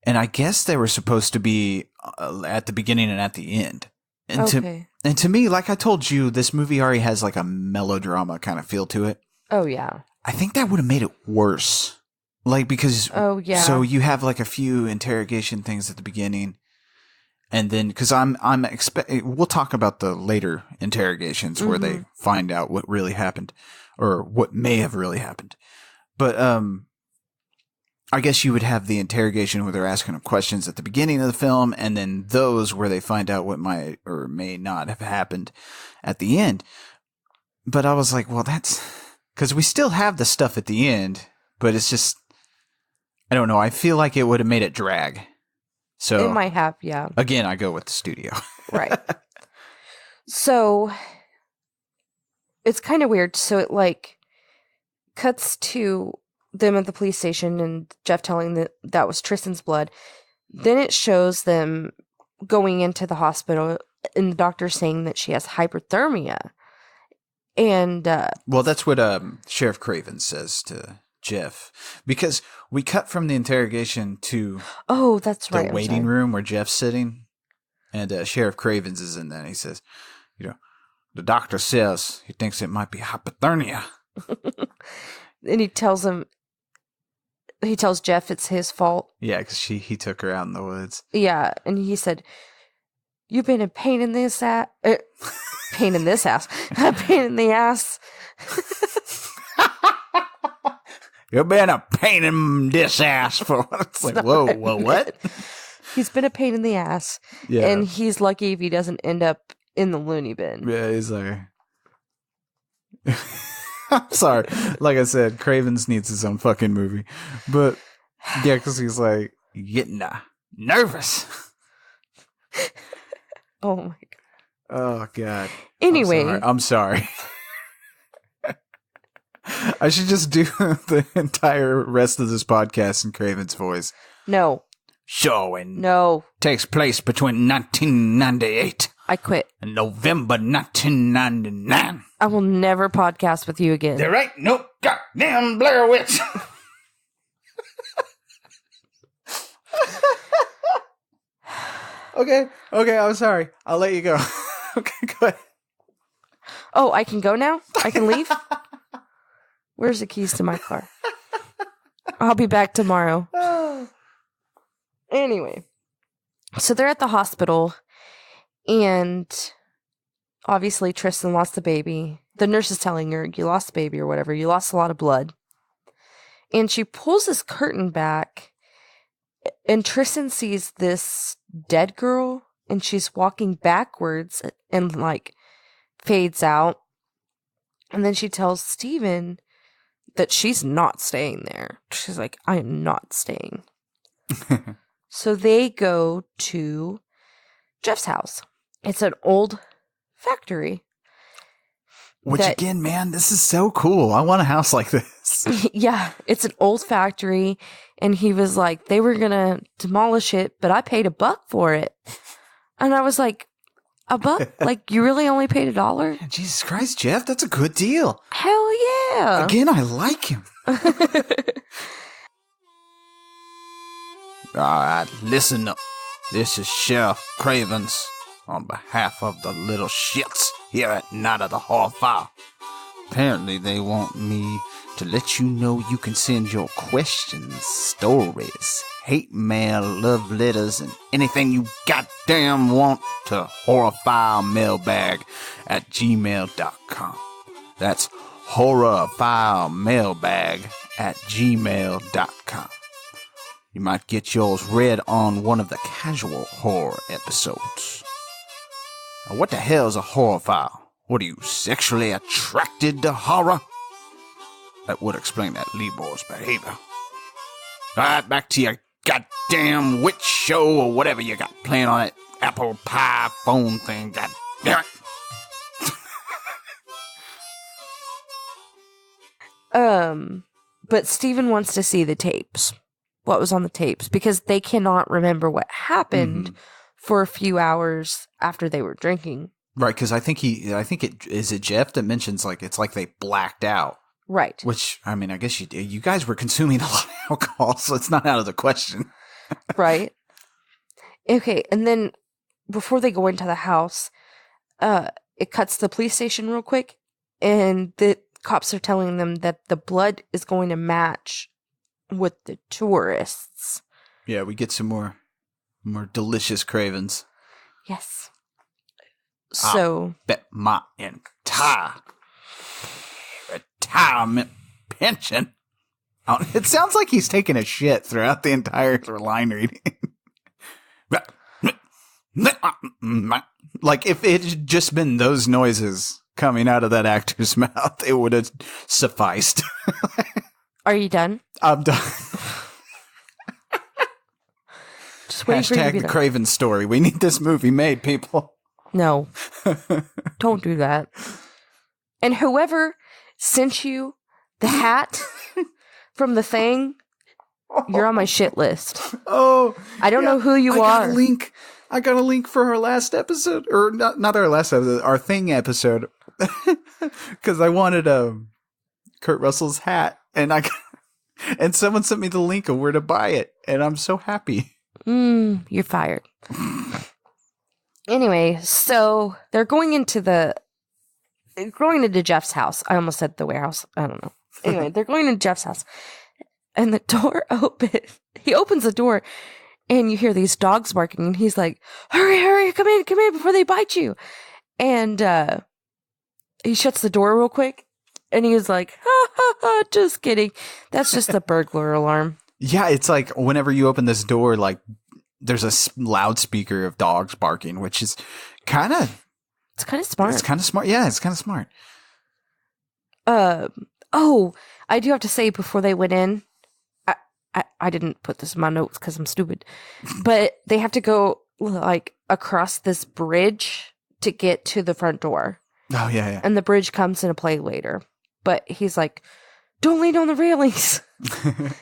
And I guess they were supposed to be at the beginning and at the end. And to me, like I told you, this movie already has like a melodrama kind of feel to it. Oh, yeah. I think that would have made it worse. Like, because so you have like a few interrogation things at the beginning. And then, because I'm expecting, we'll talk about the later interrogations where they find out what really happened or what may have really happened. But I guess you would have the interrogation where they're asking them questions at the beginning of the film, and then those where they find out what might or may not have happened at the end. But I was like, well, that's because we still have the stuff at the end, but it's just, I don't know. I feel like it would have made it drag. So It might have, yeah. Again, I go with the studio. Right. So it's kind of weird. So it like cuts to them at the police station and Jeff telling that was Tristan's blood. Then it shows them going into the hospital and the doctor saying that she has hyperthermia. And well, that's what Sheriff Craven says to Jeff, because we cut from the interrogation to that's right. the waiting room where Jeff's sitting, and Sheriff Cravens is in there. And he says, the doctor says he thinks it might be hypothermia. And he tells Jeff it's his fault. Yeah, because he took her out in the woods. Yeah, and he said, "You've been a pain in this ass, pain in this ass, a pain in the ass." You've been a pain in this ass for. It's like, whoa, what? He's been a pain in the ass, and he's lucky if he doesn't end up in the loony bin. Yeah, he's like, I'm sorry. Like I said, Cravens needs his own fucking movie, but yeah, because he's like Getting nervous. Oh my god. oh god. Anyway, I'm sorry. I should just do the entire rest of this podcast in Craven's voice. no, Showing no, takes place between 1998 I quit. and November 1999. I will never podcast with you again. There ain't no goddamn Blair Witch. Okay, I'm sorry. I'll let you go. Okay, go ahead. Oh, I can go now? I can leave? Where's the keys to my car? I'll be back tomorrow. Anyway, so they're at the hospital, and obviously Tristine lost the baby. The nurse is telling her, you lost the baby or whatever. You lost a lot of blood. And she pulls this curtain back, and Tristine sees this dead girl, and she's walking backwards and, like, fades out. And then she tells Steven that she's not staying there. She's like, I am not staying. So they go to Jeff's house. It's an old factory. Which, again, man, this is so cool. I want a house like this. Yeah, it's an old factory. And he was like, they were going to demolish it, but I paid $1 for it. And I was like, $1? Like, you really only paid $1? Jesus Christ, Jeff, that's a good deal. Hell yeah. Again, I like him. All right, listen up. This is Sheriff Cravens on behalf of the little shits here at Night of the Horror File. Apparently, they want me to let you know you can send your questions, stories, hate mail, love letters, and anything you goddamn want to horrorfilemailbag@gmail.com. That's horrorfilemailbag@gmail.com. You might get yours read on one of the casual horror episodes. Now, what the hell is a horror file? What are you, sexually attracted to horror? That would explain that Leebor's behavior. Alright, back to your goddamn witch show or whatever you got playing on that Apple Pie phone thing. God damn it. But Steven wants to see the tapes. What was on the tapes, because they cannot remember what happened for a few hours after they were drinking. Right, because I think it Jeff that mentions, like, it's like they blacked out. Right. Which, I mean, I guess you guys were consuming a lot of alcohol, so it's not out of the question. Right. Okay, and then before they go into the house, it cuts to the police station real quick, and the cops are telling them that the blood is going to match with the tourists. Yeah, we get some more delicious cravens. Yes. So Bet my entire retirement pension. It sounds like he's taking a shit throughout the entire line reading. Like, if it had just been those noises coming out of that actor's mouth, it would have sufficed. are you done? I'm done. Just waiting for you to Hashtag be the done. Craven story. We need this movie made, people. No. Don't do that. And whoever sent you the hat from the thing, you're on my shit list. Oh, I don't know who you I are. got a link for our last episode, or not our last episode, our thing episode, because I wanted Kurt Russell's hat, and and someone sent me the link of where to buy it, and I'm so happy. You're fired. Anyway, so they're going into Jeff's house. I almost said the warehouse. I don't know. Anyway, they're going into Jeff's house, and the door opens. He opens the door, and you hear these dogs barking, and he's like, hurry, come in before they bite you. And he shuts the door real quick, and he was like, ha, just kidding. That's just the burglar alarm. Yeah, it's like whenever you open this door, like, there's a loudspeaker of dogs barking, which is kind of... It's kind of smart. It's kind of smart. Yeah, it's kind of smart. Oh, I do have to say, before they went in, I didn't put this in my notes because I'm stupid, but they have to go, like, across this bridge to get to the front door. Oh, yeah. And the bridge comes into play later. But he's like, don't lean on the railings,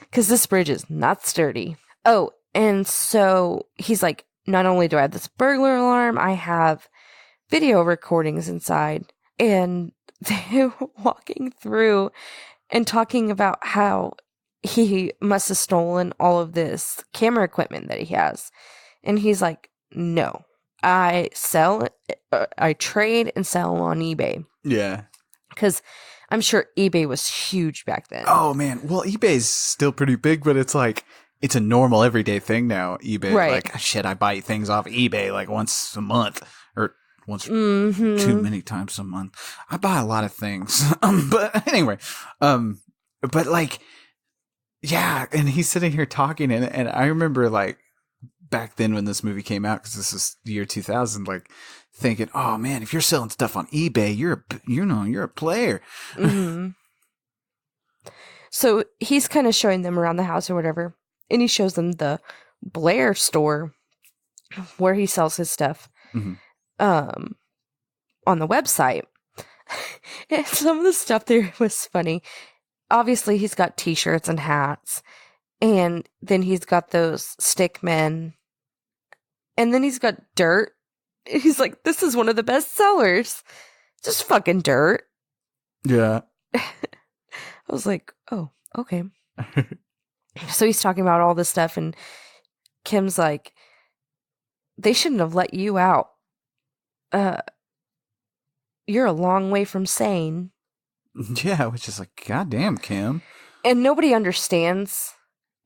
because this bridge is not sturdy. Oh, and so he's like, not only do I have this burglar alarm, I have video recordings inside. And they're walking through and talking about how he must have stolen all of this camera equipment that he has. And he's like, No. I trade and sell on eBay. Yeah. Because I'm sure eBay was huge back then. Oh, man. Well, eBay's still pretty big, but it's like, it's a normal everyday thing now, eBay. Right. Like, shit, I buy things off eBay like once a month or once too many times a month. I buy a lot of things. But anyway, but like, yeah. And he's sitting here talking and I remember like back then when this movie came out, cause this was the year 2000, like thinking, oh man, if you're selling stuff on eBay, you're a player. Mm-hmm. So he's kind of showing them around the house or whatever. And he shows them the Blair store where he sells his stuff on the website. And some of the stuff there was funny. Obviously, he's got T-shirts and hats. And then he's got those stick men. And then he's got dirt. He's like, this is one of the best sellers. Just fucking dirt. Yeah. I was like, oh, okay. So he's talking about all this stuff, and Kim's like, they shouldn't have let you out. You're a long way from sane. Yeah, which is like, goddamn, Kim. And nobody understands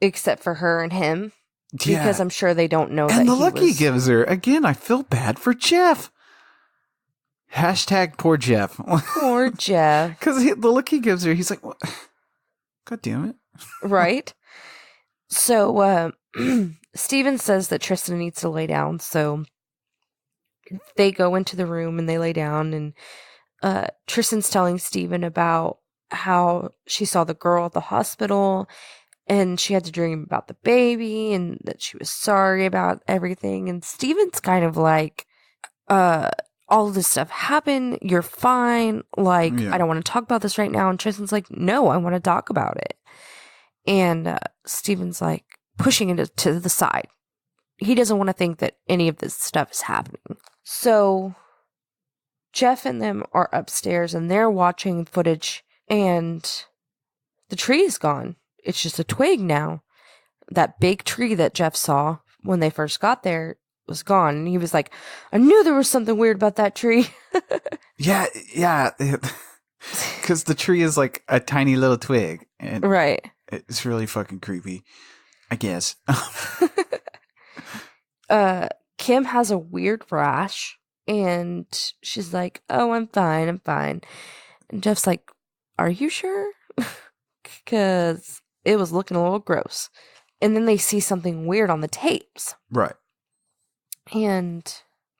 except for her and him. Yeah. Because I'm sure they don't know that and the he look he was... gives her, again, I feel bad for Jeff. Hashtag poor Jeff. Poor Jeff. Because the look he gives her, he's like, well, God damn it. Right? So, Steven says that Tristine needs to lay down, so they go into the room and they lay down, and Tristan's telling Steven about how she saw the girl at the hospital, and she had to dream about the baby, and that she was sorry about everything, and Steven's kind of like, all of this stuff happened, you're fine, like, I don't want to talk about this right now, and Tristan's like, no, I want to talk about it. And Steven's like pushing it to the side. He doesn't want to think that any of this stuff is happening. So Jeff and them are upstairs and they're watching footage, and the tree is gone. It's just a twig now. That big tree that Jeff saw when they first got there was gone. And he was like, I knew there was something weird about that tree. Yeah. Because the tree is like a tiny little twig. And right. It's really fucking creepy, I guess. Kim has a weird rash, and she's like, oh, I'm fine. And Jeff's like, are you sure? Because it was looking a little gross. And then they see something weird on the tapes. Right. And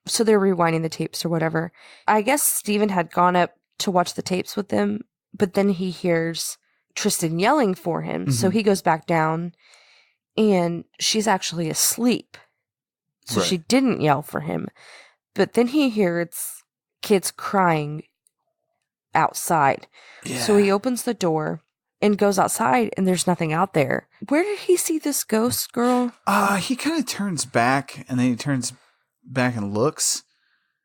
so they're rewinding the tapes or whatever. I guess Steven had gone up to watch the tapes with them, but then he hears Tristine yelling for him. So he goes back down, and she's actually asleep. So she didn't yell for him. But then he hears kids crying outside. Yeah. So he opens the door and goes outside, and there's nothing out there. Where did he see this ghost girl? He kind of turns back, and then he turns back and looks.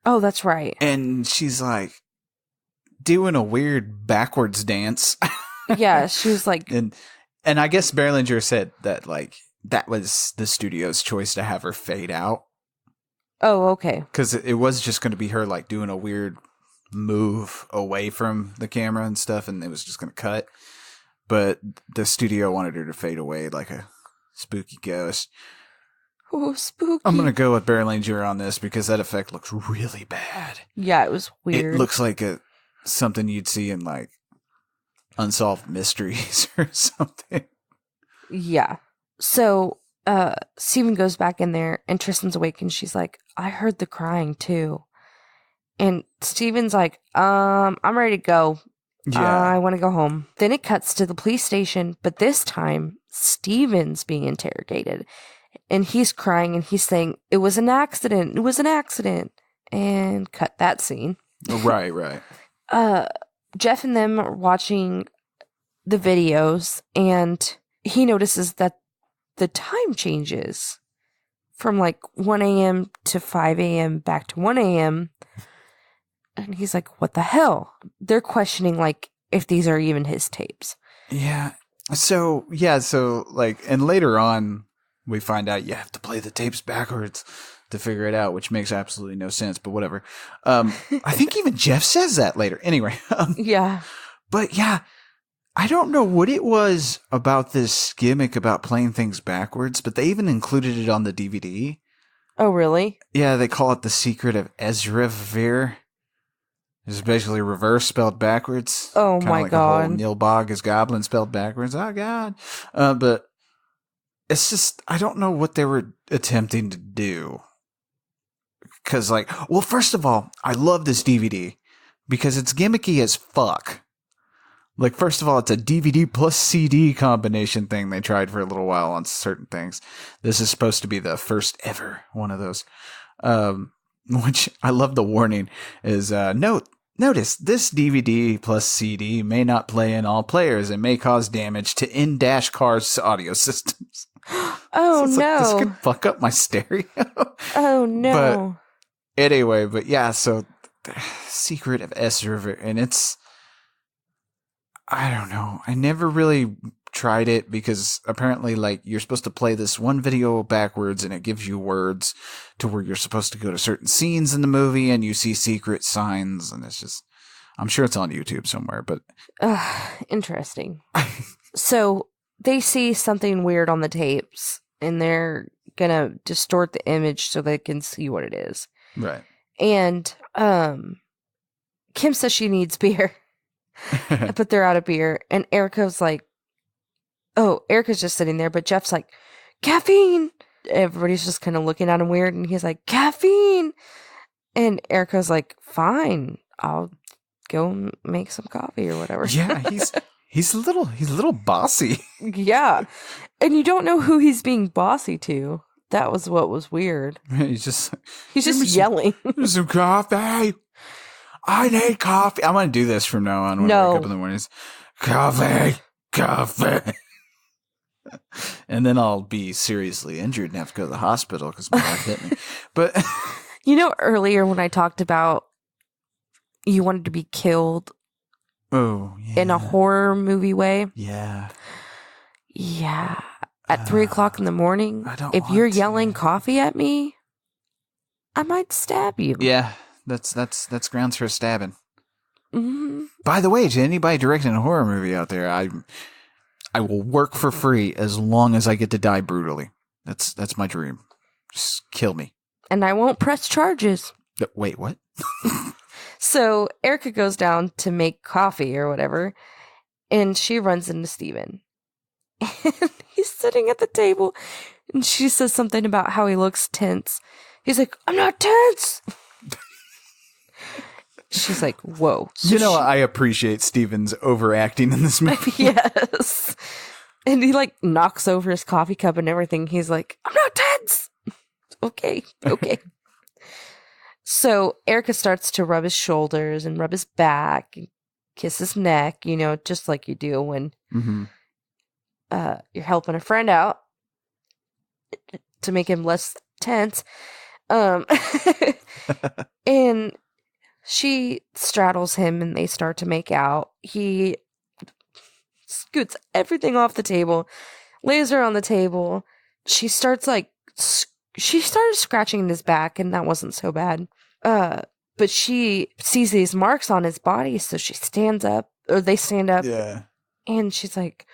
Oh, that's right. And she's like doing a weird backwards dance. Yeah, she was like... And I guess Berlinger said that, like, that was the studio's choice to have her fade out. Oh, okay. Because it was just going to be her, like, doing a weird move away from the camera and stuff, and it was just going to cut. But the studio wanted her to fade away like a spooky ghost. Oh, spooky. I'm going to go with Berlinger on this because that effect looks really bad. Yeah, it was weird. It looks like something you'd see in, like, Unsolved Mysteries or something. Yeah. So Steven goes back in there, and Tristan's awake, and she's like, I heard the crying too. And Steven's like, I'm ready to go. Yeah. I want to go home. Then it cuts to the police station, but this time Steven's being interrogated, and he's crying, and he's saying, it was an accident. It was an accident. And cut that scene. Right. Jeff and them are watching the videos, and he notices that the time changes from like 1 a.m. to 5 a.m. back to 1 a.m. And he's like, what the hell? They're questioning, like, if these are even his tapes. Yeah. So like, and later on, we find out you have to play the tapes backwards to figure it out, which makes absolutely no sense, but whatever. I think even Jeff says that later. Anyway. Yeah. But yeah, I don't know what it was about this gimmick about playing things backwards, but they even included it on the DVD. Oh, really? Yeah, they call it The Secret of Esrevir. It's basically reverse spelled backwards. Oh, Kinda my like God. A whole Nilbog is goblin spelled backwards. Oh, God. But it's just, I don't know what they were attempting to do. Because, like, well, first of all, I love this DVD because it's gimmicky as fuck. Like, first of all, it's a DVD plus CD combination thing they tried for a little while on certain things. This is supposed to be the first ever one of those. Which I love the warning is, notice this DVD plus CD may not play in all players and may cause damage to in-dash cars audio systems. Oh, So it's no. like, this could fuck up my stereo. Oh, no. Anyway, but yeah, so Secret of Esrevir, and it's, I don't know. I never really tried it because apparently, like, you're supposed to play this one video backwards and it gives you words to where you're supposed to go to certain scenes in the movie and you see secret signs, and it's just, I'm sure it's on YouTube somewhere, but. Interesting. So they see something weird on the tapes and they're going to distort the image so they can see what it is. Right. And Kim says she needs beer, but they're out of beer. And Erica's like, oh, Erica's just sitting there, but Jeff's like, caffeine. Everybody's just kind of looking at him weird, and he's like, caffeine. And Erica's like, fine, I'll go make some coffee or whatever. Yeah, he's a little bossy. Yeah. And you don't know who he's being bossy to. That was what was weird. He's just yelling. Some coffee. I need coffee. I'm gonna do this from now on when I wake up in the mornings. Coffee. And then I'll be seriously injured and have to go to the hospital because my wife hit me. But you know, earlier when I talked about you wanted to be killed in a horror movie way. Yeah. Yeah. At 3:00 in the morning, if you're yelling coffee at me, I might stab you. Yeah, that's grounds for stabbing. Mm-hmm. By the way, to anybody directing a horror movie out there, I will work for free as long as I get to die brutally. That's my dream. Just kill me. And I won't press charges. Wait, what? So Erica goes down to make coffee or whatever, and she runs into Steven. And he's sitting at the table, and she says something about how he looks tense. He's like, I'm not tense. She's like, whoa. So I appreciate Steven's overacting in this movie. Yes. And he like knocks over his coffee cup and everything. He's like, I'm not tense. Okay. So Erica starts to rub his shoulders and rub his back, and kiss his neck, just like you do when you're helping a friend out to make him less tense. And she straddles him and they start to make out. He scoots everything off the table, lays her on the table. She started scratching in his back, and that wasn't so bad. But she sees these marks on his body, so she stands up, or they stand up. Yeah. And she's like,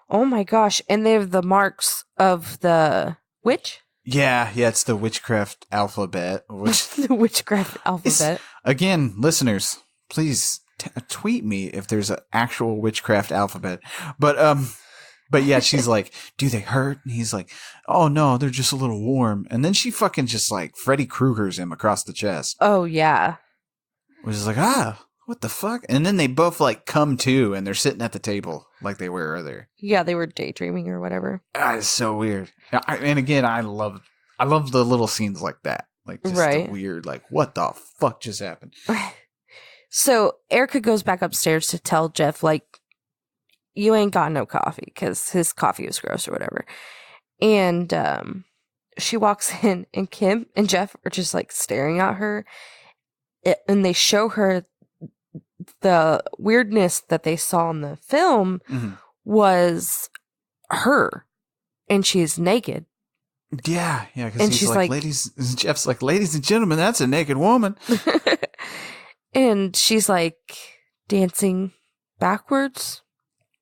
oh my gosh. And they have the marks of the witch? Yeah, it's the witchcraft alphabet. The witchcraft alphabet. Again, listeners, please tweet me if there's an actual witchcraft alphabet. But yeah, she's like, do they hurt? And he's like, oh no, they're just a little warm. And then she fucking just like Freddy Krueger's him across the chest. Oh yeah. Which is like, what the fuck? And then they both like come to and they're sitting at the table like they were earlier. Yeah, they were daydreaming or whatever. It's so weird. And again, I love the little scenes like that. Like just the weird, like, what the fuck just happened? So Erica goes back upstairs to tell Jeff, like, you ain't got no coffee, because his coffee was gross or whatever. And she walks in, and Kim and Jeff are just like staring at her. And they show her the weirdness that they saw in the film was her, and she's naked. Yeah, because And he's she's like, like- Jeff's like, ladies and gentlemen, that's a naked woman. And she's like dancing backwards,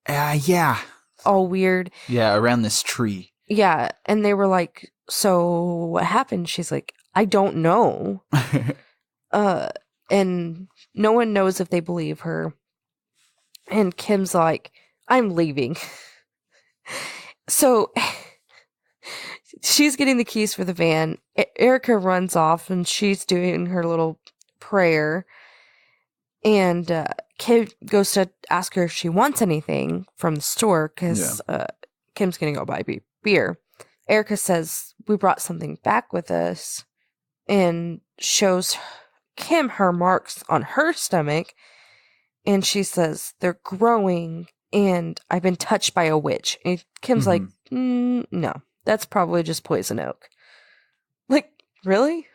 Yeah. all weird. Yeah, around this tree. Yeah. And they were like, so what happened? She's like, I don't know. And no one knows if they believe her. And Kim's like, I'm leaving. So she's getting the keys for the van. Erica runs off and she's doing her little prayer. And Kim goes to ask her if she wants anything from the store because Kim's going to go buy beer. Erica says, we brought something back with us, and shows Kim her marks on her stomach. And she says, they're growing and I've been touched by a witch. And Kim's like, no, that's probably just poison oak. Like, really?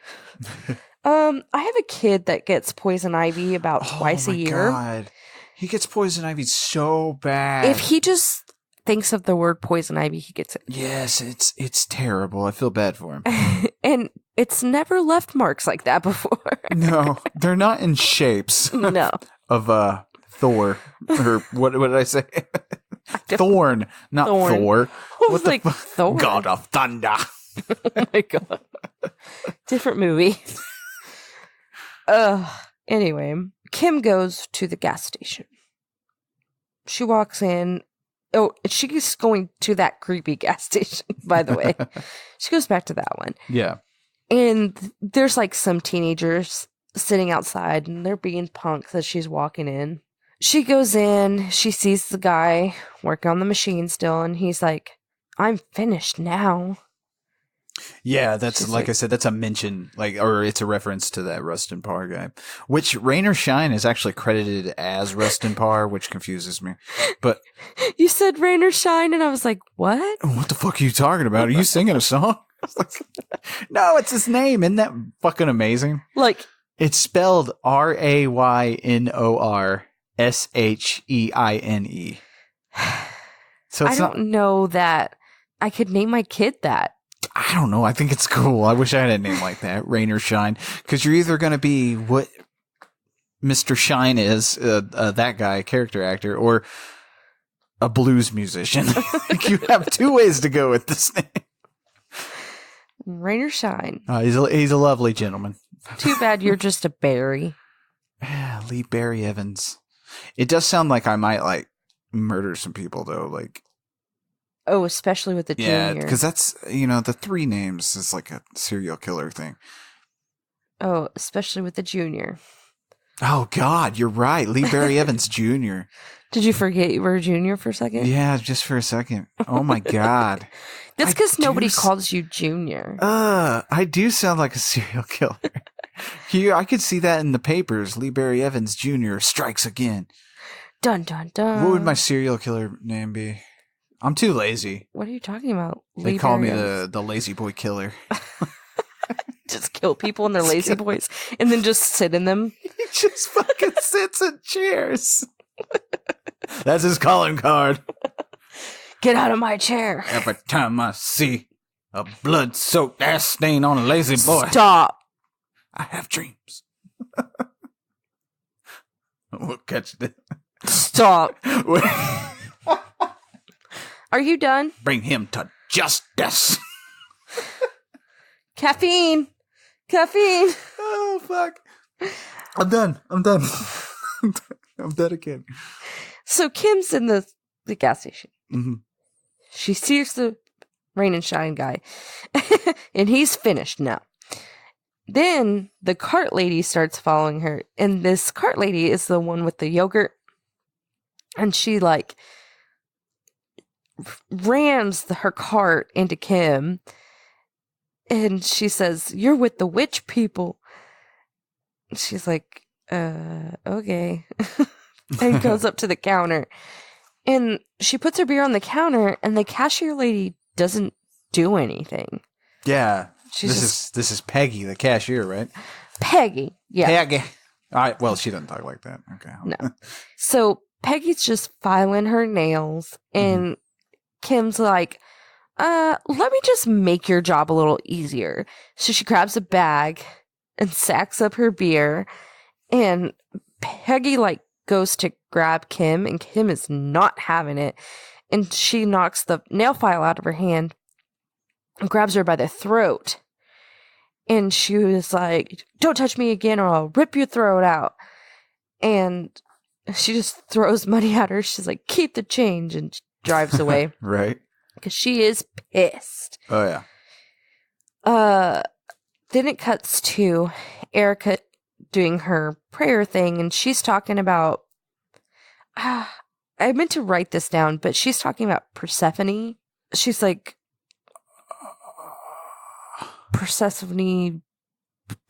I have a kid that gets poison ivy about twice a year. God. He gets poison ivy so bad. If he just thinks of the word poison ivy, he gets it. Yes, it's terrible. I feel bad for him. And it's never left marks like that before. No, they're not in shapes No. of Thor. Or what did I say? Thorn, not Thorn. Thor. I was like, Thor? God of Thunder. Oh my God. Different movie. Anyway, Kim goes to the gas station. She walks in. Oh, she's going to that creepy gas station, by the way. She goes back to that one. Yeah. And there's like some teenagers sitting outside and they're being punks as she's walking in. She goes in, she sees the guy working on the machine still, and he's like, I'm finished now. Yeah, that's She's like I said, that's a mention, or it's a reference to that Rustin Parr guy, which Rain or Shine is actually credited as Rustin Parr, which confuses me. But You said rain or shine, and I was like, what? what the fuck are you talking about? Are you singing a song? No, it's his name. Isn't that fucking amazing? Like, It's spelled RaynorShine. So I it's not. don't know that I could name my kid that. I don't know. I think it's cool. I wish I had a name like that, Rain or Shine, because you're either going to be what Mr. Shine is, that guy, character actor, or a blues musician. You have two ways to go with this name. Rain or shine. He's a lovely gentleman. Too bad you're just a berry. Lee Barry Evans. It does sound like I might murder some people though. Oh, especially with the Yeah, junior. because that's the three names is like a serial killer thing. Oh, especially with the junior. Oh God, you're right, Lee Barry Evans Jr. Did you forget you were a junior for a second? Yeah, just for a second. Oh my God. That's because I nobody do calls you junior. I do sound like a serial killer. I could see that in the papers. Lee Barry Evans Jr. strikes again. Dun dun dun. What would my serial killer name be? I'm too lazy. What are you talking about? They Lee call me Barry the lazy boy killer. just kill people in their lazy boys and then just sit in them. He just fucking sits in chairs. That's his calling card. Get out of my chair. Every time I see a blood-soaked ass stain on a lazy boy, Stop. I have dreams. We'll catch it. Stop. Are you done? Bring him to justice. Caffeine. Caffeine. Oh, fuck. I'm done. I'm done again. So Kim's in the gas station. Mm-hmm. She sees the rain and shine guy. And he's finished now. Then the cart lady starts following her. And this cart lady is the one with the yogurt. And she rams her cart into Kim. And she says, "You're with the witch people." She's like, okay. And goes up to the counter. And she puts her beer on the counter, and the cashier lady doesn't do anything. Yeah. She's This is Peggy, the cashier, right? Peggy. Yeah. Peggy. All right. Well, she doesn't talk like that. Okay. No. So Peggy's just filing her nails, and Kim's like, let me just make your job a little easier. So she grabs a bag and sacks up her beer, and Peggy, like, goes to grab Kim, and Kim is not having it, and she knocks the nail file out of her hand and grabs her by the throat, and she was like, don't touch me again or I'll rip your throat out. And she just throws money at her. She's like, keep the change, and drives away. Right. Because she is pissed. Oh, yeah. Then it cuts to Erica doing her prayer thing, and she's talking about, I meant to write this down, but she's talking about Persephone. She's like, Persephone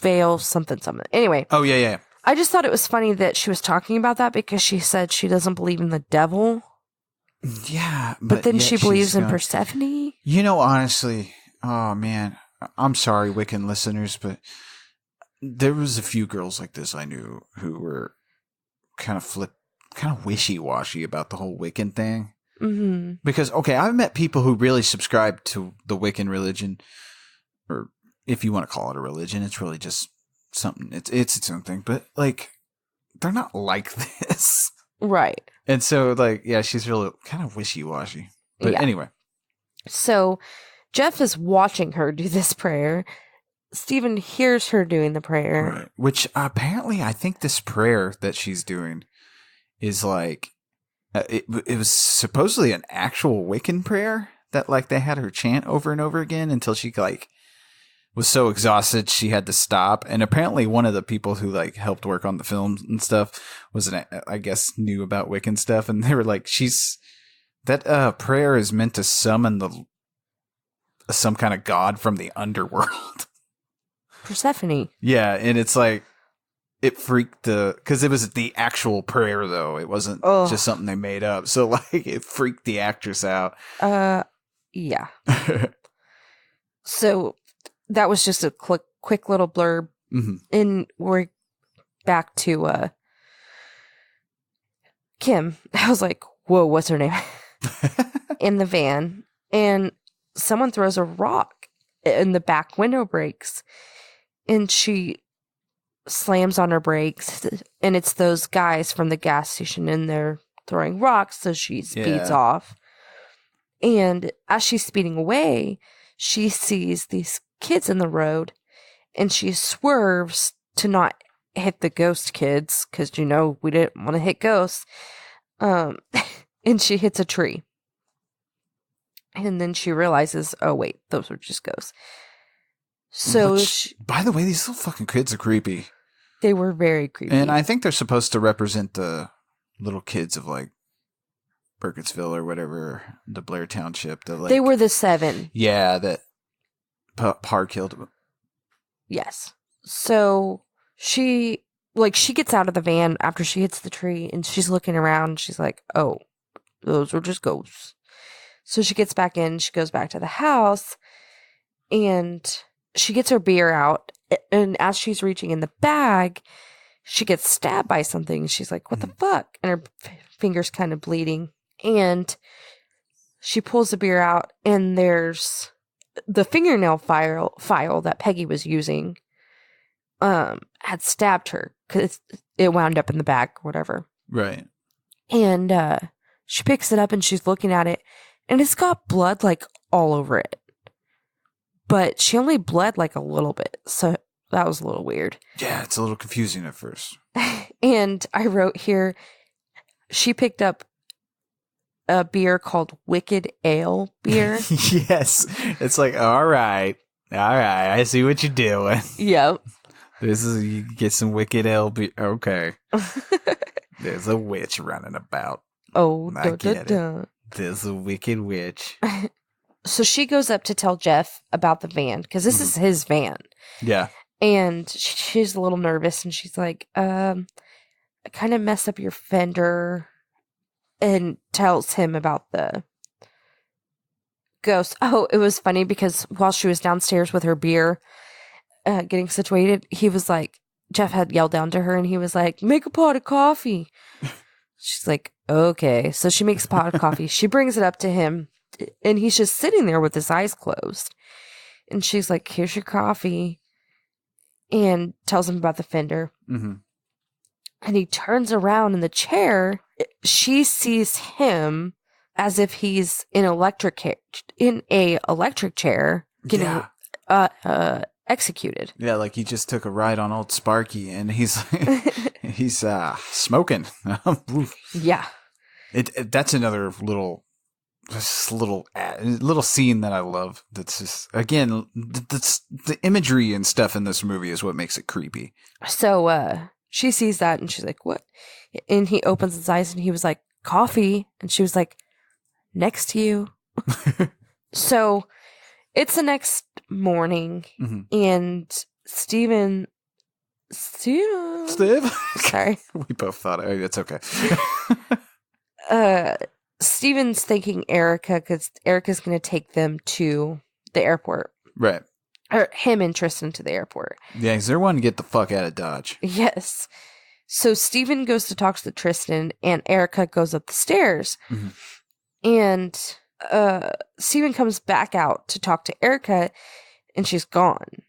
veil something. Anyway. Oh, yeah. I just thought it was funny that she was talking about that because she said she doesn't believe in the devil. Yeah. But then yet she believes in gonna- Persephone. You know, honestly, oh, man, I'm sorry, Wiccan listeners, but there was a few girls like this I knew who were kind of wishy-washy about the whole Wiccan thing. Mm-hmm. Because, okay, I've met people who really subscribe to the Wiccan religion, or if you want to call it a religion, it's really just something, it's its own thing, but, like, they're not like this. Right. And so, like, yeah, she's really kind of wishy-washy. But Yeah. anyway. So Jeff is watching her do this prayer. Stephen hears her doing the prayer. Right. Which apparently, I think this prayer that she's doing is like, it was supposedly an actual Wiccan prayer that, like, they had her chant over and over again until she, like, was so exhausted she had to stop. And apparently one of the people who, like, helped work on the film and stuff I guess, knew about Wiccan stuff. And they were like, that prayer is meant to summon some kind of god from the underworld. Persephone. Yeah, and it's like, it freaked because it was the actual prayer, though. It wasn't just something they made up. So, like, it freaked the actress out. Yeah. So that was just a quick little blurb. Mm-hmm. And we're back to Kim. I was like, whoa, what's her name? In the van. And someone throws a rock and the back window breaks. And she slams on her brakes. And it's those guys from the gas station in there throwing rocks. So she speeds off. And as she's speeding away, she sees these kids in the road. And she swerves to not hit the ghost kids. Because, you know, we didn't want to hit ghosts. And she hits a tree. And then she realizes, oh, wait, those were just ghosts. So, by the way, these little fucking kids are creepy. They were very creepy. And I think they're supposed to represent the little kids of, like, Burkittsville or whatever, the Blair Township. They were the 7. Yeah, that Parr killed. Yes. So she gets out of the van after she hits the tree, and she's looking around. She's like, oh, those were just ghosts. So she gets back in. She goes back to the house, and she gets her beer out. And as she's reaching in the bag, she gets stabbed by something. She's like, what the fuck? And her finger's kind of bleeding. And she pulls the beer out, and there's the fingernail file that Peggy was using had stabbed her because it wound up in the bag or whatever. Right. And she picks it up, and she's looking at it, and it's got blood, like, all over it. But she only bled, like, a little bit. So that was a little weird. Yeah, it's a little confusing at first. And I wrote here, she picked up a beer called Wicked Ale beer. Yes. It's like, all right. I see what you're doing. Yep. You get some Wicked Ale beer. Okay. There's a witch running about. Oh, I get it. There's a wicked witch. So she goes up to tell Jeff about the van, because this is his van. Yeah. And she's a little nervous, and she's like, I kind of messed up your fender, and tells him about the ghost. Oh, it was funny because while she was downstairs with her beer, getting situated, he was like, Jeff had yelled down to her, and he was like, make a pot of coffee. She's like, okay. So she makes a pot of coffee. She brings it up to him, And he's just sitting there with his eyes closed. And she's like, here's your coffee. And tells him about the fender. Mm-hmm. And he turns around in the chair. She sees him as if he's in a electric chair getting executed. Yeah, like he just took a ride on old Sparky, and he's smoking. Yeah. That's another little scene that I love. That's just, again, that's the imagery and stuff in this movie is what makes it creepy. So she sees that and she's like, what? And he opens his eyes and he was like, coffee. And she was like, next to you. So it's the next morning, and Steve? Sorry. We both thought it's okay. Steven's thanking Erica because Erica's going to take them to the airport. Right. Or him and Tristine to the airport. Yeah, because they're wanting to get the fuck out of Dodge. Yes. So Steven goes to talk to Tristine, and Erica goes up the stairs. Mm-hmm. And Steven comes back out to talk to Erica, and she's gone.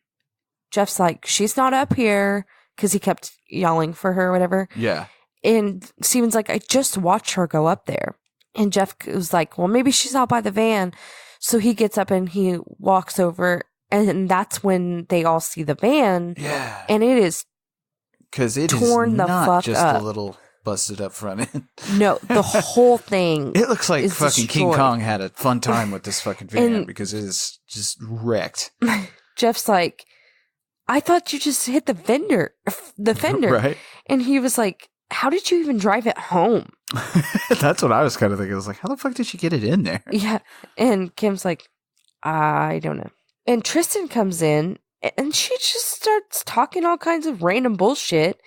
Jeff's like, she's not up here, because he kept yelling for her or whatever. Yeah. And Steven's like, I just watched her go up there. And Jeff was like, well, maybe she's out by the van. So he gets up and he walks over, and that's when they all see the van. Yeah. And it is because it torn is the not fuck just up. a little busted up front end. No, the whole thing. It looks like is fucking destroyed. King Kong had a fun time with this fucking van And because it is just wrecked. Jeff's like, I thought you just hit the fender. Right. And he was like, how did you even drive it home? That's what I was kind of thinking. I was like, how the fuck did she get it in there? Yeah. And Kim's like, I don't know. And Tristine comes in, and she just starts talking all kinds of random bullshit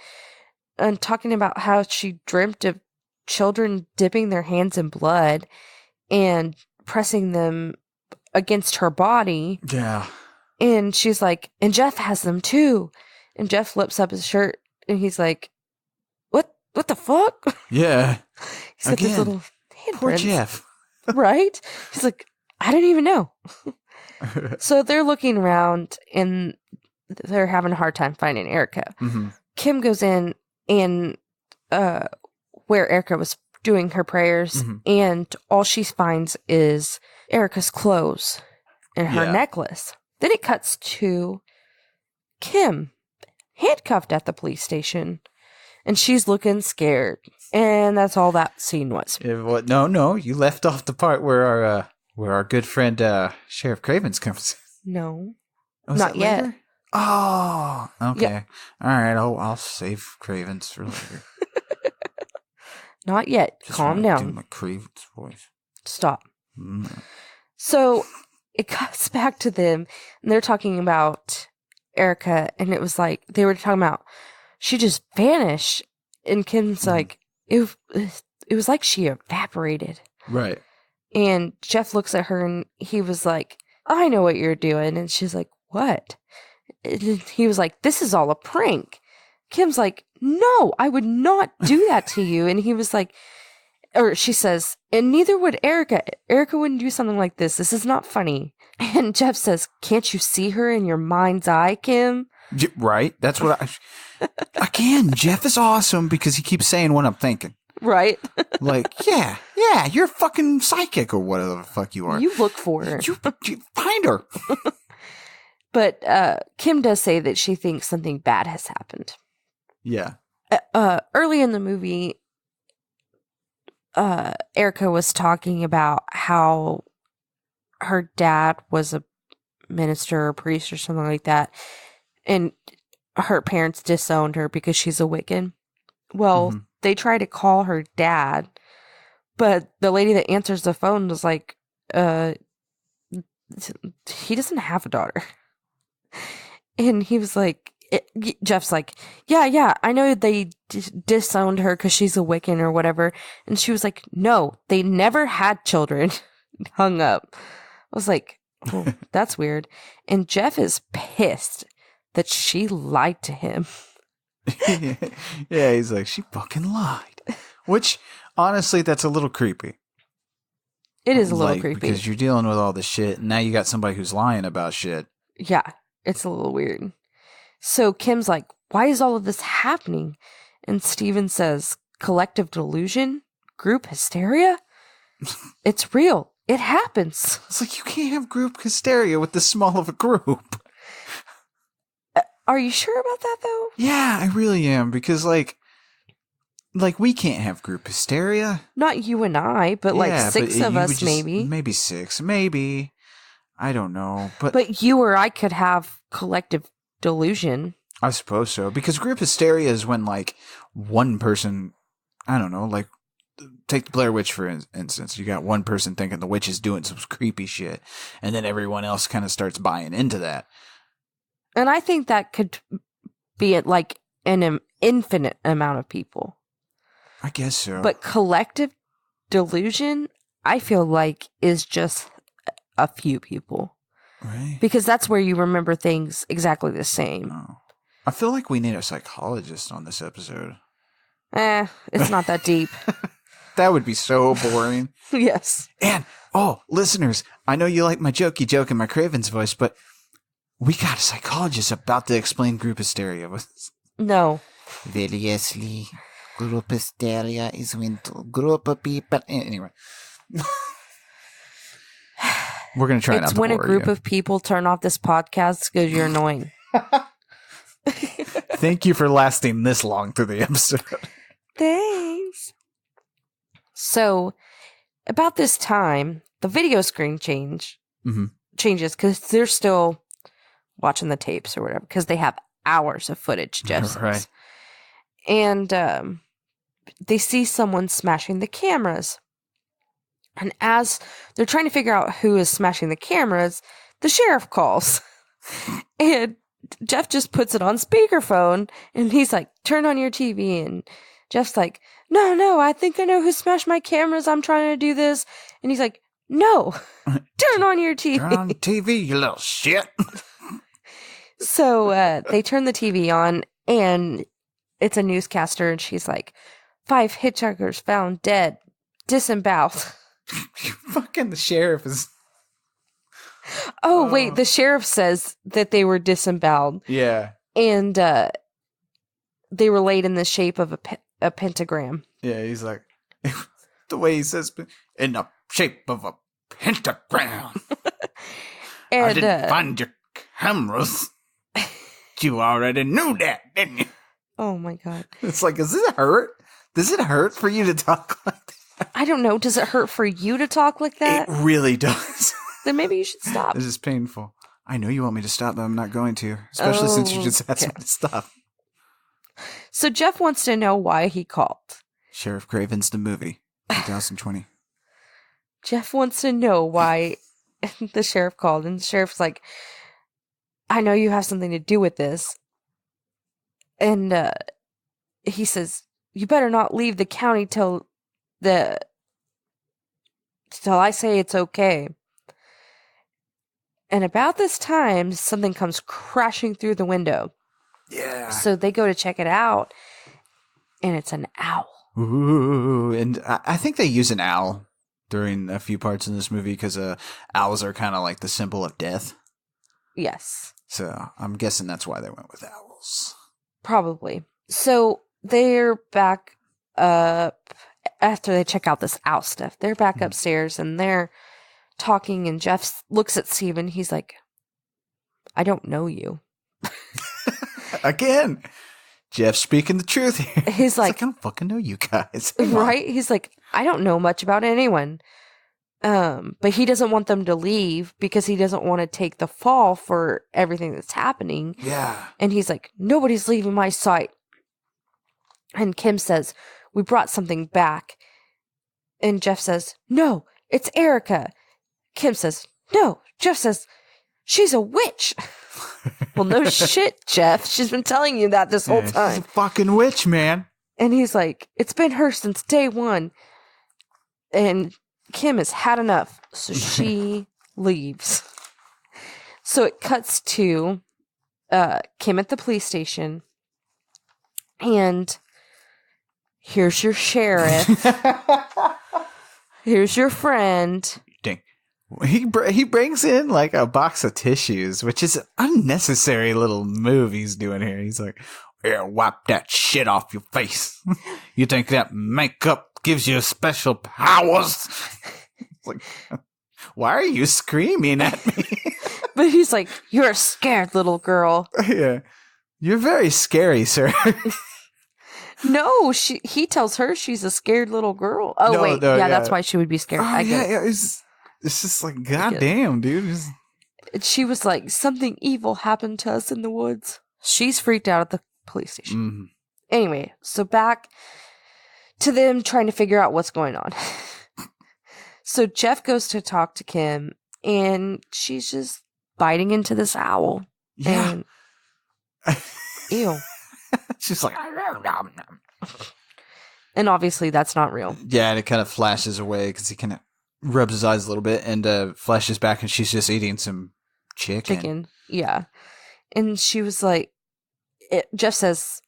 and talking about how she dreamt of children dipping their hands in blood and pressing them against her body. Yeah. And she's like, and Jeff has them too. And Jeff lifts up his shirt, and he's like, what the fuck? Yeah. He's got this little handprints. Poor Jeff. Right? He's like, I didn't even know. So they're looking around, and they're having a hard time finding Erica. Mm-hmm. Kim goes in and where Erica was doing her prayers, and all she finds is Erica's clothes and her necklace. Then it cuts to Kim, handcuffed at the police station, and she's looking scared. And that's all that scene was. No, you left off the part where our good friend Sheriff Cravens comes. No, Oh, not yet. Later? Oh, okay. Yeah. All right. I'll save Cravens for later. Not yet. Just Calm wanna down. Do my Cravens voice. Stop. So it cuts back to them, and they're talking about Erica, and it was like they were talking about she just vanished, and Kim's like it was like she evaporated. Right. And Jeff looks at her, and he was like, I know what you're doing. And she's like, what? And he was like, this is all a prank. Kim's like, no, I would not do that to you. And he was like, or she says, and neither would Erica. Erica wouldn't do something like this. This is not funny. And Jeff says, can't you see her in your mind's eye, Kim? Right. That's what again, Jeff is awesome because he keeps saying what I'm thinking. Right. Like, yeah, you're fucking psychic or whatever the fuck you are. You look for her. You find her. But Kim does say that she thinks something bad has happened. Yeah. Early in the movie, Erica was talking about how her dad was a minister or priest or something like that, and her parents disowned her because she's a Wiccan. Well, they try to call her dad, but the lady that answers the phone was like, he doesn't have a daughter. And he was like, Jeff's like, yeah, I know they disowned her because she's a Wiccan or whatever. And she was like, no, they never had children. Hung up. I was like, well, that's weird. And Jeff is pissed that she lied to him. Yeah, he's like, she fucking lied. Which, honestly, that's a little creepy. It is a little creepy. Because you're dealing with all this shit, and now you got somebody who's lying about shit. Yeah, it's a little weird. So Kim's like, why is all of this happening? And Steven says, collective delusion? Group hysteria? It's real. It happens. It's like, you can't have group hysteria with this small of a group. Are you sure about that, though? Yeah, I really am, because, like we can't have group hysteria. Not you and I, but like Yeah, six but of you us, would just- maybe. Maybe 6, maybe. I don't know. But you or I could have collective delusion. I suppose so, because group hysteria is when, like, one person, I don't know, like, take the Blair Witch, for instance. You got one person thinking the witch is doing some creepy shit, and then everyone else kind of starts buying into that. And I think that could be at like an infinite amount of people. I guess so. But collective delusion, I feel like, is just a few people. Right? Because that's where you remember things exactly the same. Oh. I feel like we need a psychologist on this episode. It's not that deep. That would be so boring. Yes. And, listeners, I know you like my jokey joke and my Craven's voice, but we got a psychologist about to explain group hysteria. No. Variously, group hysteria is when a group of people. Anyway. We're going to try not It's to when a bore group you. of people turn off this podcast because you're annoying. Thank you for lasting this long through the episode. Thanks. So, about this time, the video screen changes because they're still watching the tapes or whatever, because they have hours of footage, Jeff says. Right. And they see someone smashing the cameras. And as they're trying to figure out who is smashing the cameras, the sheriff calls. And Jeff just puts it on speakerphone, and he's like, turn on your TV. And Jeff's like, no, I think I know who smashed my cameras. I'm trying to do this. And he's like, no, turn on your TV. Turn on the TV, you little shit. So they turn the TV on, and it's a newscaster, and she's like, 5 hitchhikers found dead, disemboweled. Fucking the sheriff is... Oh, wait, the sheriff says that they were disemboweled. Yeah. And they were laid in the shape of a pentagram. Yeah, he's like... the way he says... In the shape of a pentagram. And I didn't find your cameras. You already knew that, didn't you? oh my God. It's like, does it hurt? Does it hurt for you to talk like that? I don't know. Does it hurt for you to talk like that? It really does. Then maybe you should stop. This is painful. I know you want me to stop, but I'm not going to. Especially since you just asked me to stop. So Jeff wants to know why he called. Sheriff Craven's the movie, 2020. Jeff wants to know why the sheriff called. And the sheriff's like, I know you have something to do with this. And he says, you better not leave the county till I say it's okay. And about this time, something comes crashing through the window. Yeah. So they go to check it out, and it's an owl. Ooh, and I think they use an owl during a few parts in this movie because owls are kind of like the symbol of death. Yes. So I'm guessing that's why they went with owls. Probably. So they're back up after they check out this owl stuff. They're back upstairs, and they're talking, and Jeff looks at Steven. He's like, I don't know you. Again, Jeff speaking the truth here. He's like, I don't fucking know you guys. Come on. right? He's like, I don't know much about anyone. But he doesn't want them to leave because he doesn't want to take the fall for everything that's happening. Yeah. And he's like, nobody's leaving my sight. And Kim says, we brought something back. And Jeff says, no, it's Erica. Kim says, no. Jeff says, she's a witch. Well, no shit, Jeff. She's been telling you that this whole She's time. a fucking witch, man. And he's like, it's been her since day one. And Kim has had enough. So she leaves. So it cuts to Kim at the police station. And here's your sheriff. Here's your friend. Dang. He brings in like a box of tissues, which is an unnecessary little move he's doing here. He's like, "Here, wipe that shit off your face. You think that makeup gives you special powers?" Like, why are you screaming at me? But he's like, "You're a scared little girl." Yeah. You're very scary, sir. No, he tells her she's a scared little girl. Oh, No, wait. no, yeah, yeah. that's why she would be scared. I get it. Yeah. It's just like, goddamn, dude. She was like, something evil happened to us in the woods. She's freaked out at the police station. Mm. Anyway, so back to them trying to figure out what's going on. So Jeff goes to talk to Kim, and she's just biting into this owl. Yeah. And, ew. She's like, And obviously that's not real. yeah, and it kind of flashes away because he kind of rubs his eyes a little bit and flashes back, and she's just eating some chicken. Yeah. And she was like, Jeff says,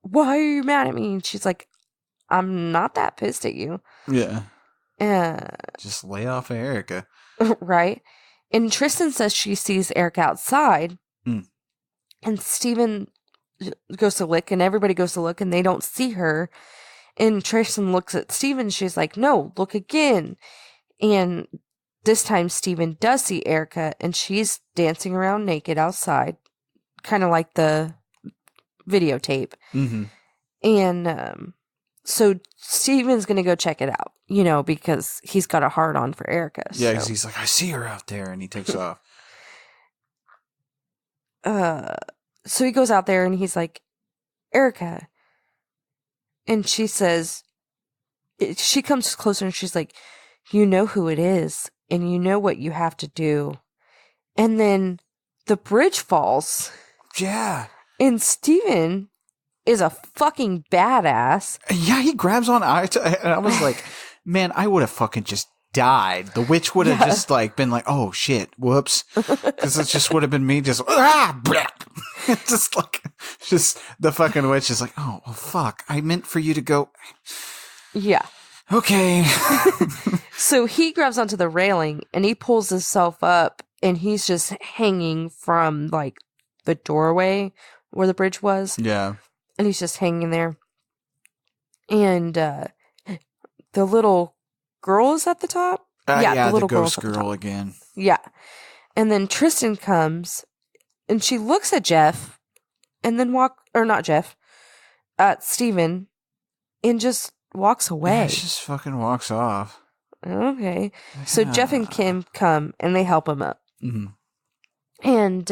"Why are you mad at me?" And she's like, "I'm not that pissed at you." Yeah. Just lay off of Erica. Right? And Tristine says she sees Erica outside. Mm. And Steven goes to look, and everybody goes to look, and they don't see her. And Tristine looks at Steven. She's like, "No, look again." And this time Steven does see Erica, and she's dancing around naked outside, kind of like the videotape. Mm-hmm. And so Steven's going to go check it out, because he's got a hard on for Erica. Yeah, because he's like, "I see her out there," and he takes off. So he goes out there, and he's like, "Erica." And she says, she comes closer, and she's like, "You know who it is, and you know what you have to do." And then the bridge falls. Yeah. And Steven is a fucking badass. Yeah, he grabs on. And I was like, man, I would have fucking just died. The witch would have just like been like, "Oh shit, whoops," because it just would have been me just just the fucking witch is like, "Oh well, fuck, I meant for you to go." Yeah. Okay. So he grabs onto the railing, and he pulls himself up, and he's just hanging from like the doorway where the bridge was. Yeah. And he's just hanging there. And the little girl is at the top. Yeah, the little ghost girl's at the girl top. again. Yeah. And then Tristine comes, and she looks at Jeff, and then at Steven, and just walks away. Yeah, she just fucking walks off. Okay. So Jeff and Kim come, and they help him up. Mm-hmm. And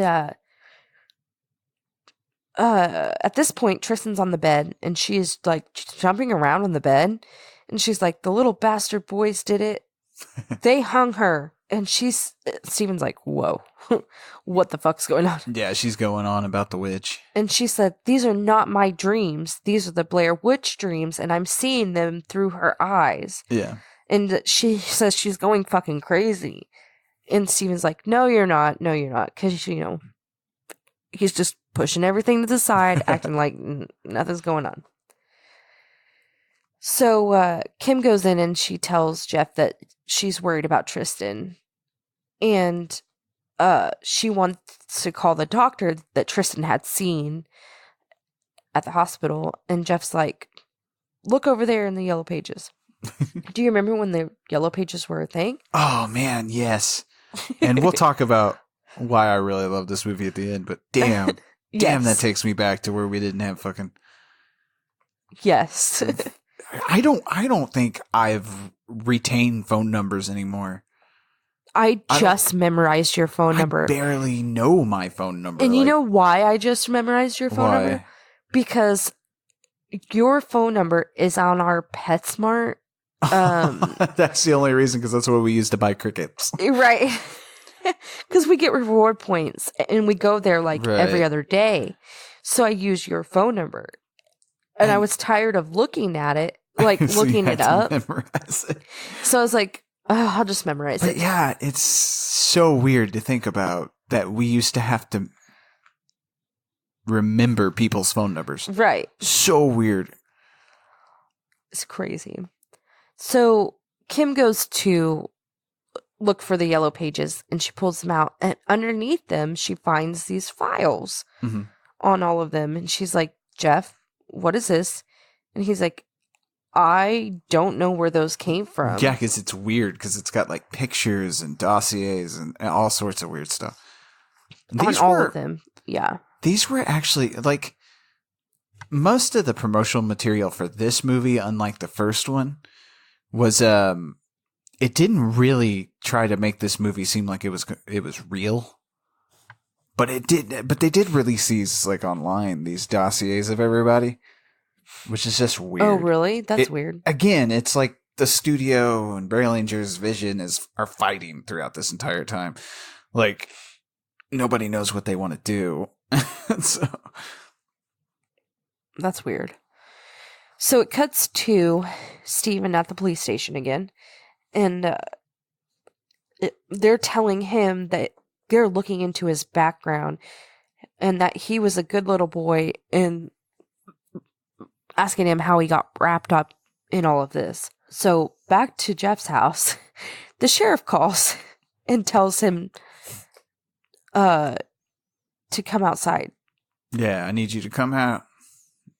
at this point, Tristan's on the bed, and she is like jumping around on the bed, and she's like, "The little bastard boys did it. They hung her." And Steven's like, "Whoa, what the fuck's going on?" Yeah, she's going on about the witch. And she said, "These are not my dreams. These are the Blair Witch dreams, and I'm seeing them through her eyes." Yeah. And she says she's going fucking crazy. And Steven's like, "No, you're not. No, you're not." Because, he's just pushing everything to the side, acting like nothing's going on. So Kim goes in, and she tells Jeff that she's worried about Tristine. And she wants to call the doctor that Tristine had seen at the hospital. And Jeff's like, "Look over there in the yellow pages." Do you remember when the yellow pages were a thing? Oh, man, yes. And we'll talk about why I really love this movie at the end, but damn. Damn, that takes me back to where we didn't have fucking... Yes. I don't think I've retained phone numbers anymore. I just memorized your phone number. I barely know my phone number. And you know why I just memorized your phone number? Because your phone number is on our PetSmart. That's the only reason, because that's what we use to buy crickets. Right. Because we get reward points, and we go there every other day. So I use your phone number. And I was tired of looking at it, so looking it up. Memorize it. So I was like, I'll just memorize it. Yeah, it's so weird to think about that we used to have to remember people's phone numbers. Right. So weird. It's crazy. So Kim goes to look for the yellow pages, and she pulls them out, and underneath them, she finds these files on all of them, and she's like, Jeff, what is this? And he's like, I don't know where those came from. Yeah, because it's weird, because it's got like pictures and dossiers and all sorts of weird stuff. On all of them, yeah. These were actually, like, most of the promotional material for this movie, unlike the first one, was it didn't really try to make this movie seem like it was real, but they did release these like online, these dossiers of everybody, which is just weird. Oh, really? That's weird. Again, it's like the studio and Berlinger's vision are fighting throughout this entire time. Like, nobody knows what they want to do. So that's weird. So it cuts to Steven at the police station again, and they're telling him that they're looking into his background and that he was a good little boy, and asking him how he got wrapped up in all of this. So back to Jeff's house, the sheriff calls and tells him to come outside. Yeah, I need you to come out.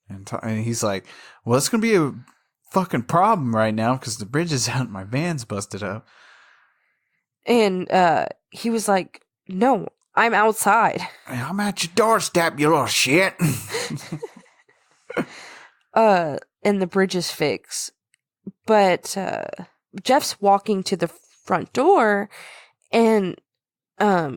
And he's like, well, it's going to be a fucking problem right now because the bridge is out and my van's busted up. And he was like, no, I'm outside. I'm at your doorstep, you little shit. And the bridge is fixed. But Jeff's walking to the front door, and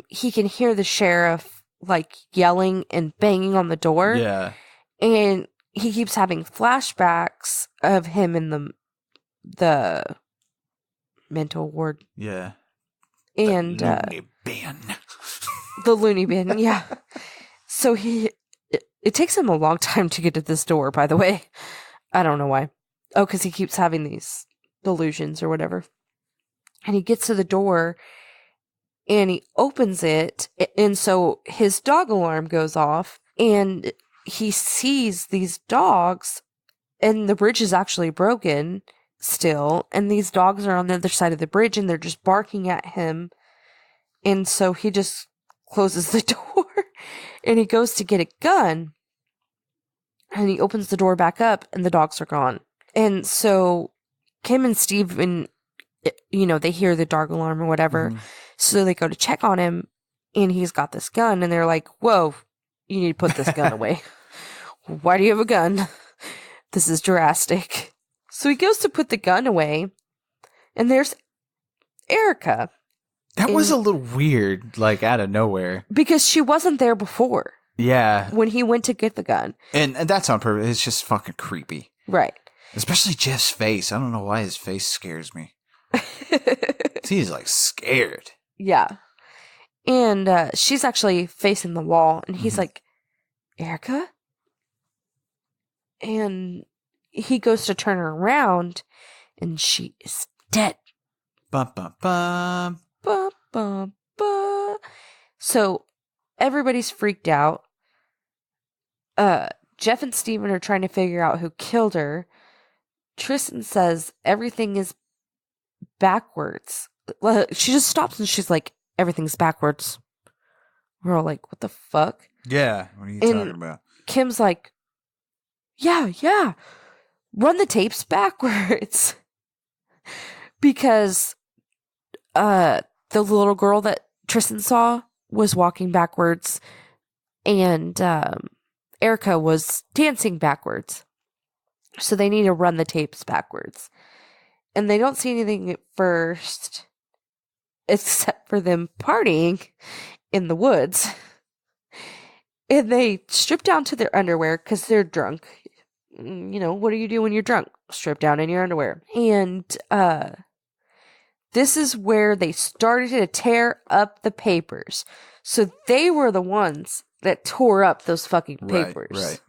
he can hear the sheriff like yelling and banging on the door. Yeah. And he keeps having flashbacks of him in the mental ward. Yeah. And the loony bin. The loony bin, yeah. So it takes him a long time to get to this door, by the way. I don't know why. Oh, because he keeps having these delusions or whatever. And he gets to the door and he opens it. And so his dog alarm goes off and he sees these dogs, and the bridge is actually broken still. And these dogs are on the other side of the bridge and they're just barking at him. And so he just closes the door and he goes to get a gun. And he opens the door back up and the dogs are gone. And so Kim and Steven, they hear the dog alarm or whatever. Mm-hmm. So they go to check on him and he's got this gun. And they're like, whoa, you need to put this gun away. Why do you have a gun? This is drastic. So he goes to put the gun away. And there's Erica. That was a little weird, like out of nowhere. Because she wasn't there before. Yeah. When he went to get the gun. And that's on purpose. It's just fucking creepy. Right. Especially Jeff's face. I don't know why his face scares me. He's like scared. Yeah. And she's actually facing the wall. And he's like, Erica? And he goes to turn her around. And she is dead. Bum, bum, bum. Bum, bum, bum. So everybody's freaked out. Jeff and Steven are trying to figure out who killed her. Tristine says everything is backwards. She just stops and she's like, everything's backwards. We're all like, what the fuck? Yeah, what are you talking about? Kim's like, yeah. Run the tapes backwards. Because the little girl that Tristine saw was walking backwards, and Erica was dancing backwards. So they need to run the tapes backwards. And they don't see anything at first, except for them partying in the woods. And they strip down to their underwear because they're drunk. What do you do when you're drunk? Strip down in your underwear. And this is where they started to tear up the papers. So they were the ones that tore up those fucking papers. Right.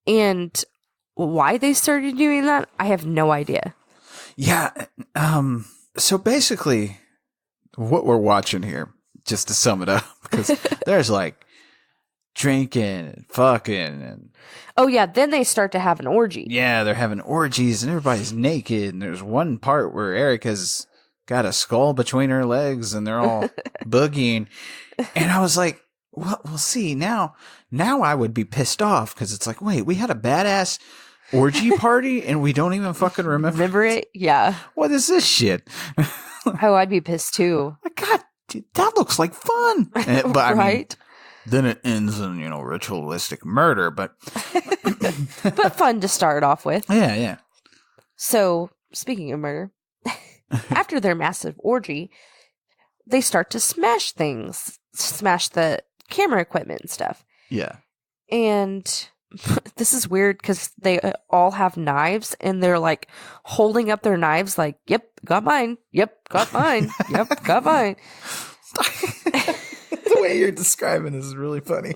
And why they started doing that, I have no idea. Yeah. So basically, what we're watching here, just to sum it up, because there's like drinking and fucking and Oh, yeah. Then they start to have an orgy. yeah, they're having orgies and everybody's naked. And there's one part where Erica's got a skull between her legs and they're all boogieing. And I was like, well, we'll see. Now I would be pissed off because it's like, wait, we had a badass orgy party and we don't even fucking Remember it? Yeah. What is this shit? Oh, I'd be pissed too. God, dude, that looks like fun. But I mean, Right? then it ends in, ritualistic murder. But But fun to start off with. yeah. So, speaking of murder, after their massive orgy, they start to smash things, smash the camera equipment and stuff. Yeah. And this is weird because they all have knives and they're like holding up their knives like, yep, got mine. Yep, got mine. Yep, got mine. The way you're describing this is really funny.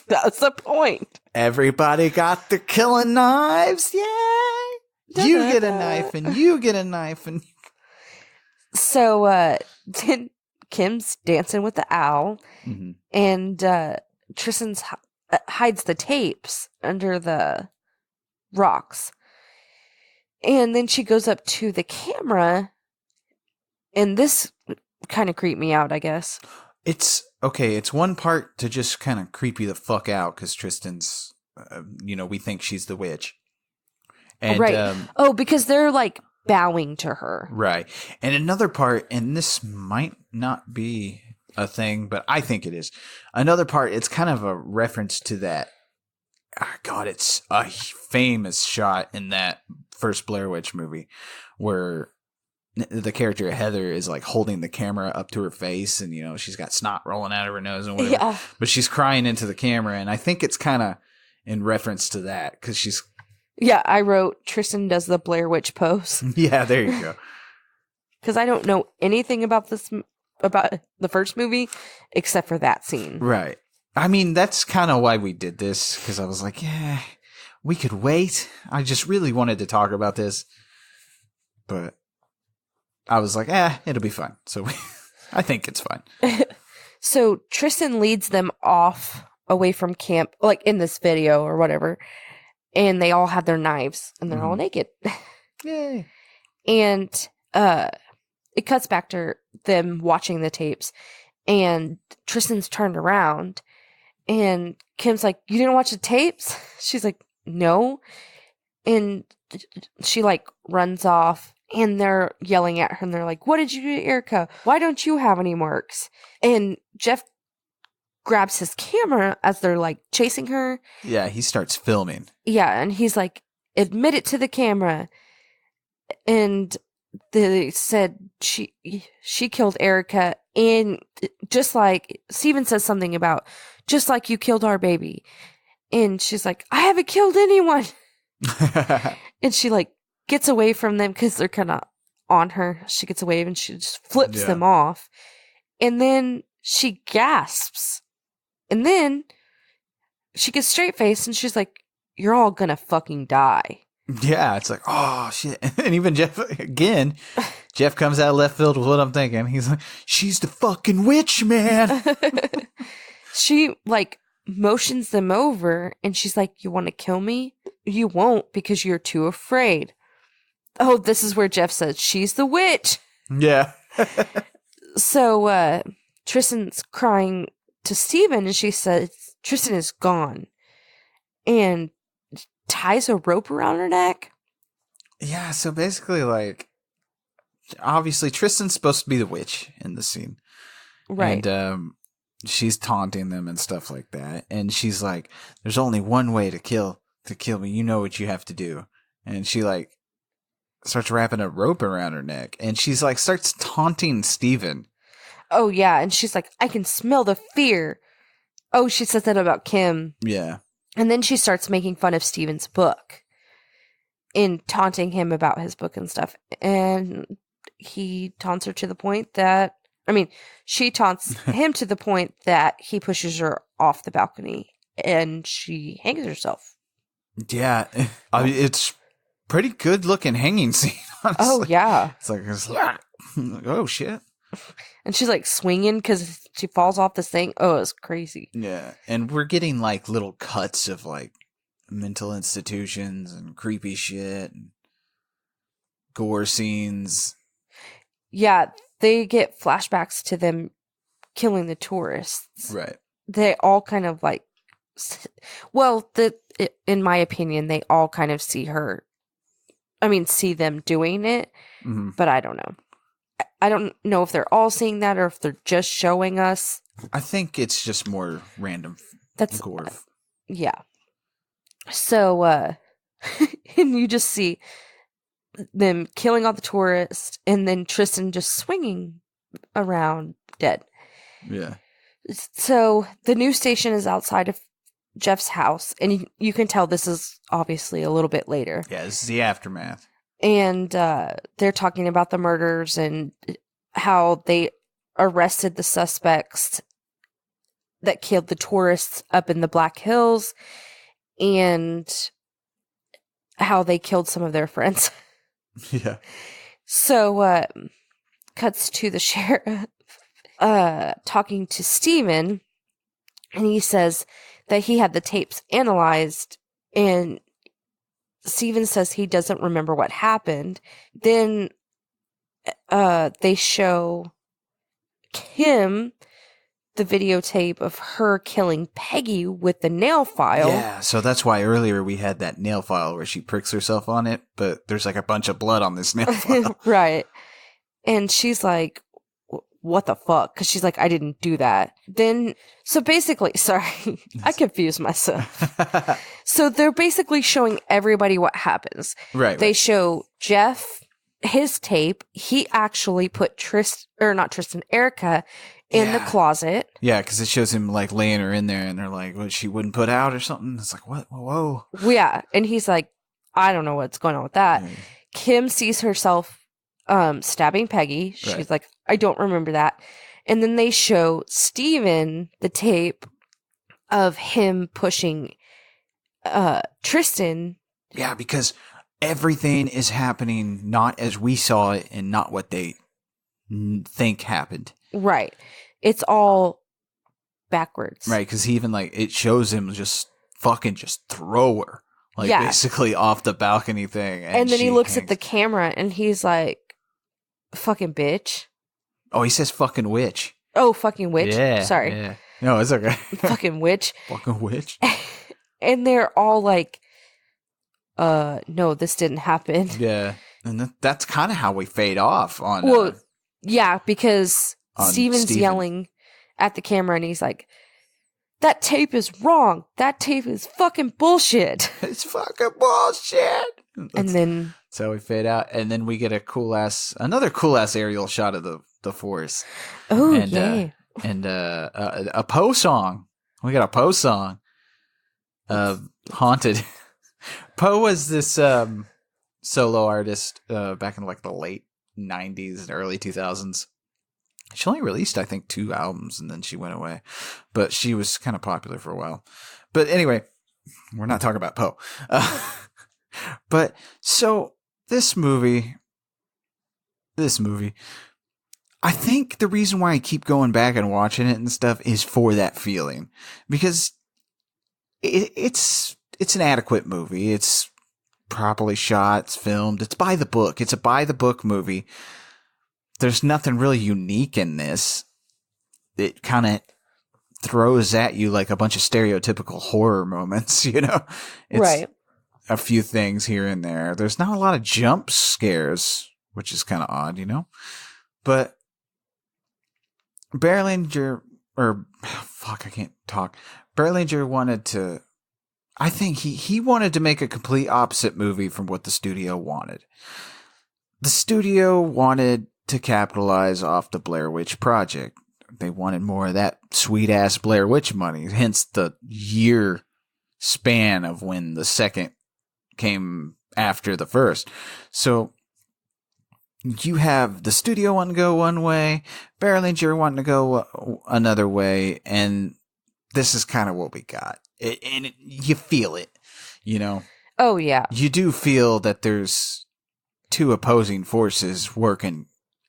That's the point. Everybody got their killing knives. Yay! You get a knife and you get a knife. And So then Kim's dancing with the owl and Tristan's hides the tapes under the rocks. And then she goes up to the camera and this kind of creeped me out, I guess. it's okay. It's one part to just kind of creep you the fuck out because Tristan's, we think she's the witch. And, right. Because they're like bowing to her. Right. And another part, and this might not be a thing, but I think it is. Another part, it's kind of a reference to that. God, it's a famous shot in that first Blair Witch movie where the character Heather is like holding the camera up to her face and, she's got snot rolling out of her nose and whatever. Yeah. But she's crying into the camera. And I think it's kind of in reference to that because she's. Yeah, I wrote Tristan does the Blair Witch pose. Yeah, there you go. Because I don't know anything about about the first movie except for that scene. Right. I mean, that's kind of why we did this because I was like, yeah, we could wait. I just really wanted to talk about this. But I was like, it'll be fun. So I think it's fun. So Tristan leads them off away from camp, like in this video or whatever. And they all have their knives and they're all naked. Yay. And it cuts back to them watching the tapes. And Tristan's turned around. And Kim's like, you didn't watch the tapes? She's like, no. And she like runs off. And they're yelling at her. And they're like, what did you do to Erica? Why don't you have any marks? And Jeff grabs his camera as they're like chasing her. Yeah, he starts filming. Yeah, and he's like, admit it to the camera. And they said she killed Erica. And just like Steven says something about, just like you killed our baby. And she's like, I haven't killed anyone. And she like gets away from them because they're kind of on her. She gets away and she just flips them off. And then she gasps. And then she gets straight faced and she's like, you're all gonna fucking die. Yeah, it's like, oh shit. And even Jeff comes out of left field with what I'm thinking. He's like, she's the fucking witch, man. She like motions them over and she's like, you want to kill me? You won't because you're too afraid. Oh, this is where Jeff says she's the witch. Yeah. So Tristan's crying to Steven and she says Tristan is gone and ties a rope around her neck. Yeah, so basically like obviously Tristan's supposed to be the witch in the scene. Right. And she's taunting them and stuff like that. And she's like, there's only one way to kill me. You know what you have to do. And she like starts wrapping a rope around her neck and she's like starts taunting Steven. Oh, yeah. And she's like, I can smell the fear. Oh, she says that about Kim. Yeah. And then she starts making fun of Steven's book and taunting him about his book and stuff. And he taunts her to the point that, she taunts him to the point that he pushes her off the balcony and she hangs herself. Yeah. It's pretty good looking hanging scene, honestly. Oh, yeah. It's like, oh, shit. And she's like swinging because she falls off this thing. Oh, it's crazy. Yeah. And we're getting like little cuts of like mental institutions and creepy shit and gore scenes. Yeah, they get flashbacks to them killing the tourists. Right. They all kind of like, well, in my opinion, they all kind of see them doing it, but I don't know. I don't know if they're all seeing that or if they're just showing us. I think it's just more random gore. Yeah. So, and you just see them killing all the tourists and then Tristine just swinging around dead. Yeah. So the news station is outside of Jeff's house, and you can tell this is obviously a little bit later. Yeah, this is the aftermath. And they're talking about the murders and how they arrested the suspects that killed the tourists up in the Black Hills and how they killed some of their friends. Yeah. So, cuts to the sheriff talking to Steven, and he says that he had the tapes analyzed, and Steven says he doesn't remember what happened. Then they show Kim the videotape of her killing Peggy with the nail file. Yeah, so that's why earlier we had that nail file where she pricks herself on it, but there's like a bunch of blood on this nail file. Right. And she's like, what the fuck? Because she's like, I didn't do that. Then, so basically, sorry, I confused myself. So they're basically showing everybody what happens. Right. They show Jeff, his tape. He actually put Erica in the closet. Yeah, because it shows him like laying her in there and they're like, what, she wouldn't put out or something? It's like, what? Whoa. Yeah. And he's like, I don't know what's going on with that. Yeah. Kim sees herself stabbing Peggy. She's like, I don't remember that. And then they show Steven the tape of him pushing Tristine. Yeah, because everything is happening not as we saw it and not what they think happened. Right. It's all backwards. Right, because he even like, it shows him just fucking just throw her. Like basically off the balcony thing. And then he looks at the camera and he's like, fucking bitch. Oh, he says fucking witch. Oh, fucking witch. Yeah. Sorry. Yeah. No, it's okay. Fucking witch. Fucking witch. And they're all like, no, this didn't happen. Yeah. And that's kind of how we fade off on. Well, yeah, because Steven's Steven. yelling at the camera and he's like, that tape is wrong. That tape is fucking bullshit. It's fucking bullshit. And then so we fade out, and then we get another cool ass aerial shot of the forest. Oh, and, yay. And a Poe song. We got a Poe song. Haunted. Poe was this solo artist back in like the late 90s and early 2000s. She only released, I think, 2 albums, and then she went away. But she was kind of popular for a while. But anyway, we're not talking about Poe. But so this movie, I think the reason why I keep going back and watching it and stuff is for that feeling, because it's an adequate movie. It's properly shot. It's filmed. It's by the book. It's a by the book movie. There's nothing really unique in this. It kind of throws at you like a bunch of stereotypical horror moments, you know? It's right. A few things here and there. There's not a lot of jump scares, which is kind of odd, you know? But Berlinger, I can't talk. Berlinger wanted to, I think he wanted to make a complete opposite movie from what the studio wanted. The studio wanted to capitalize off the Blair Witch Project. They wanted more of that sweet-ass Blair Witch money, hence the year span of when the second came after the first. So you have the studio wanting to go one way, Berlinger wanting to go another way, and this is kind of what we got. You feel it, you know? Oh, yeah. You do feel that there's 2 opposing forces working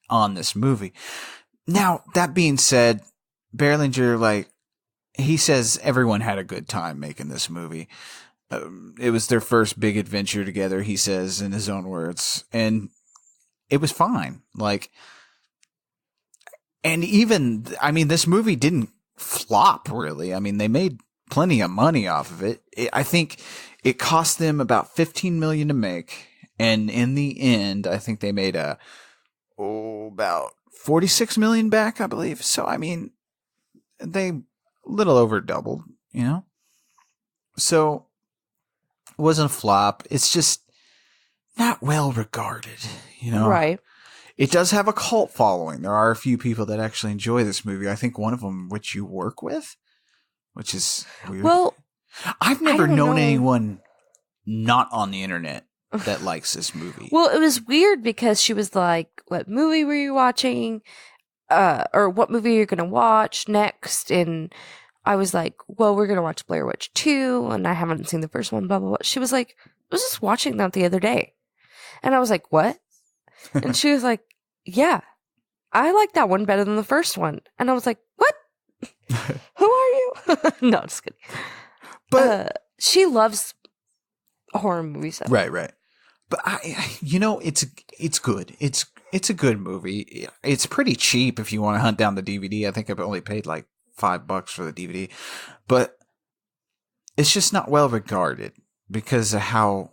on this movie. Now, that being said, Berlinger, like, he says everyone had a good time making this movie. It was their first big adventure together, he says in his own words. And it was fine. Like, and even, I mean, this movie didn't flop, really. I mean, they made plenty of money off of it. I think it cost them about $15 million to make. And in the end, I think they made about $46 million back, I believe. So, I mean, they a little over doubled, you know? So, it wasn't a flop. It's just not well regarded, you know? Right. It does have a cult following. There are a few people that actually enjoy this movie. I think one of them, which you work with, which is weird. Well, I've never I don't known know. anyone not on the internet that likes this movie. Well, it was weird because she was like, what movie were you watching? Or what movie are you going to watch next? And I was like, well, we're going to watch Blair Witch 2, and I haven't seen the first one, blah, blah, blah. She was like, I was just watching that the other day. And I was like, what? And she was like, yeah, I like that one better than the first one. And I was like, what? Who are you? No, just kidding. But she loves horror movies. So. right. But it's good. It's a good movie. It's pretty cheap if you want to hunt down the DVD. I think I've only paid like $5 for the DVD, but it's just not well regarded because of how.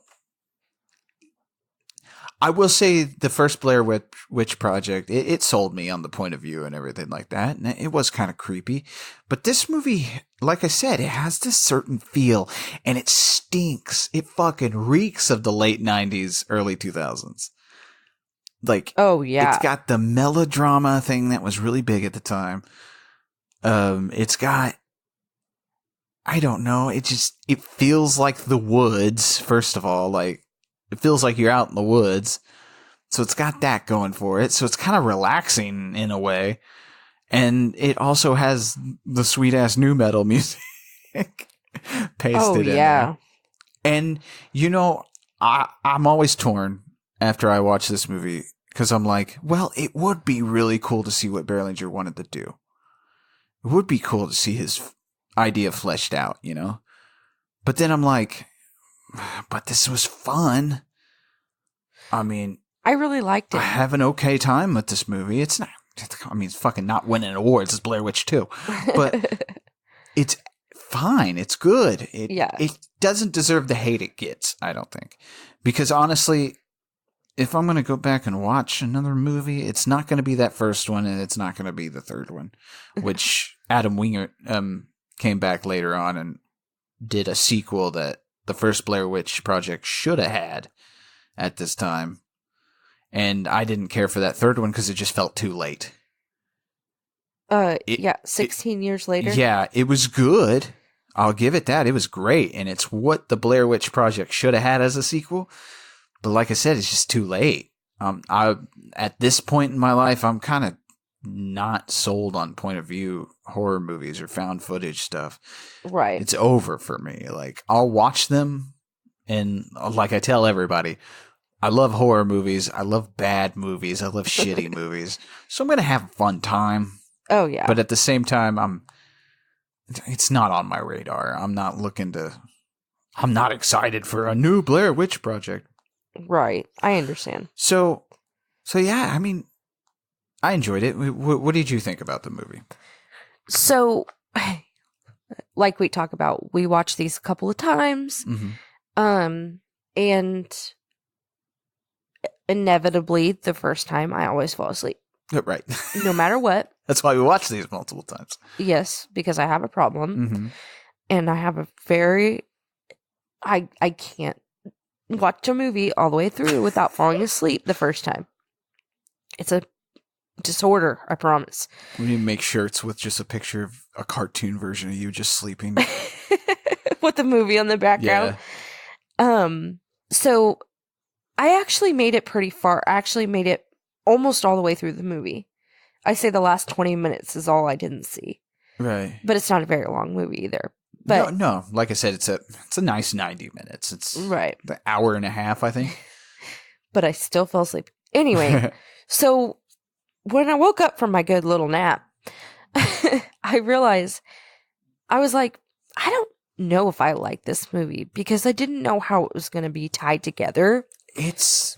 I will say the first Blair Witch Project, it sold me on the point of view and everything like that, and it was kind of creepy. But this movie, like I said, it has this certain feel, and it stinks. It fucking reeks of the late 90s, early 2000s. Like, oh, yeah. It's got the melodrama thing that was really big at the time. It's got, I don't know, it feels like the woods, first of all, like, it feels like you're out in the woods. So it's got that going for it. So it's kind of relaxing in a way. And it also has the sweet ass nu metal music pasted in there. And, you know, I'm always torn after I watch this movie because I'm like, well, it would be really cool to see what Berlinger wanted to do. It would be cool to see his idea fleshed out, you know? But then I'm like, but this was fun. I mean, I really liked it. I have an okay time with this movie. It's not, I mean, it's fucking not winning awards. It's Blair Witch 2. But it's fine. It's good. It doesn't deserve the hate it gets, I don't think. Because honestly, if I'm going to go back and watch another movie, it's not going to be that first one, and it's not going to be the third one, which Adam Wingert came back later on and did a sequel that the first Blair Witch Project should have had at this time. And I didn't care for that third one because it just felt too late. 16 years later. Yeah, it was good. I'll give it that. It was great. And it's what the Blair Witch Project should have had as a sequel. But like I said, it's just too late. At this point in my life, I'm kind of not sold on point of view horror movies or found footage stuff. Right. It's over for me. Like, I'll watch them, and like I tell everybody, I love horror movies. I love bad movies. I love shitty movies. So I'm going to have a fun time. Oh, yeah. But at the same time, it's not on my radar. I'm not excited for a new Blair Witch Project. Right. I understand. So yeah, I mean, I enjoyed it. What did you think about the movie? So, like we talk about, we watched these a couple of times. Mm-hmm. And inevitably, the first time, I always fall asleep. Right. No matter what. That's why we watch these multiple times. Yes, because I have a problem. Mm-hmm. And I have a very... I can't watch a movie all the way through without falling asleep the first time. It's a disorder, I promise. We need to make shirts with just a picture of a cartoon version of you just sleeping. With the movie on the background. Yeah. So I actually made it pretty far. I actually made it almost all the way through the movie. I say the last 20 minutes is all I didn't see. Right. But it's not a very long movie either. But no. Like I said, it's a nice 90 minutes. It's right. The hour and a half, I think. But I still fell asleep. Anyway, so when I woke up from my good little nap, I realized, I was like, I don't know if I like this movie because I didn't know how it was going to be tied together. It's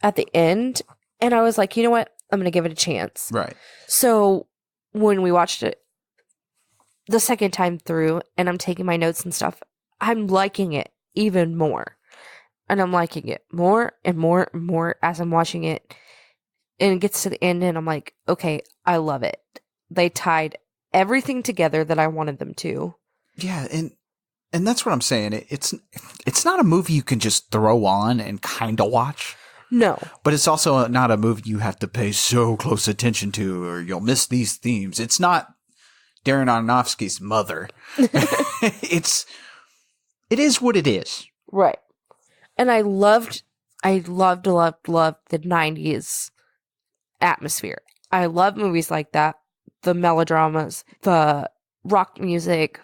at the end. And I was like, you know what? I'm going to give it a chance. right. So when we watched it the second time through and I'm taking my notes and stuff, I'm liking it even more. And I'm liking it more and more and more as I'm watching it. And it gets to the end and I'm like, okay, I love it. They tied everything together that I wanted them to. Yeah, and that's what I'm saying. It's not a movie you can just throw on and kind of watch. No. But it's also not a movie you have to pay so close attention to or you'll miss these themes. It's not Darren Aronofsky's Mother. It is what it is. Right. And I loved the 90s atmosphere. I love movies like that. The melodramas, the rock music.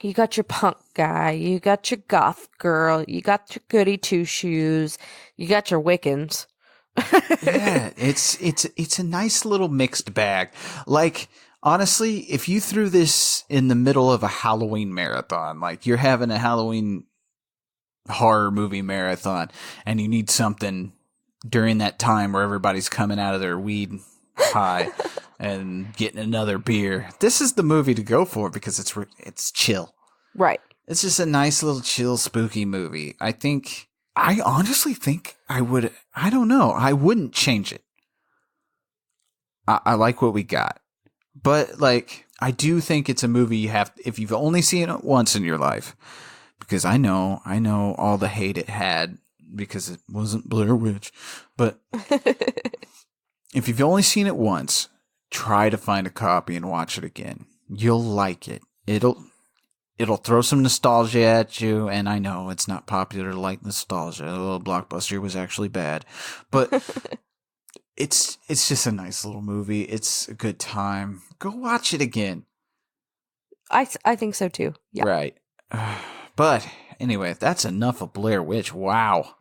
You got your punk guy, you got your goth girl, you got your goody two-shoes, you got your Wiccans. Yeah, it's a nice little mixed bag. Like, honestly, if you threw this in the middle of a Halloween marathon, like you're having a Halloween horror movie marathon and you need something during that time where everybody's coming out of their weed high and getting another beer, this is the movie to go for because it's chill. Right. It's just a nice little chill, spooky movie. I honestly think I don't know. I wouldn't change it. I like what we got. But, like, I do think it's a movie you have, if you've only seen it once in your life, because I know all the hate it had because it wasn't Blair Witch, but if you've only seen it once, try to find a copy and watch it again. You'll like it. It'll throw some nostalgia at you, and I know it's not popular to like nostalgia. Oh, Blockbuster was actually bad, but it's just a nice little movie. It's a good time. Go watch it again. I think so too. Yeah. Right. But anyway, that's enough of Blair Witch. Wow.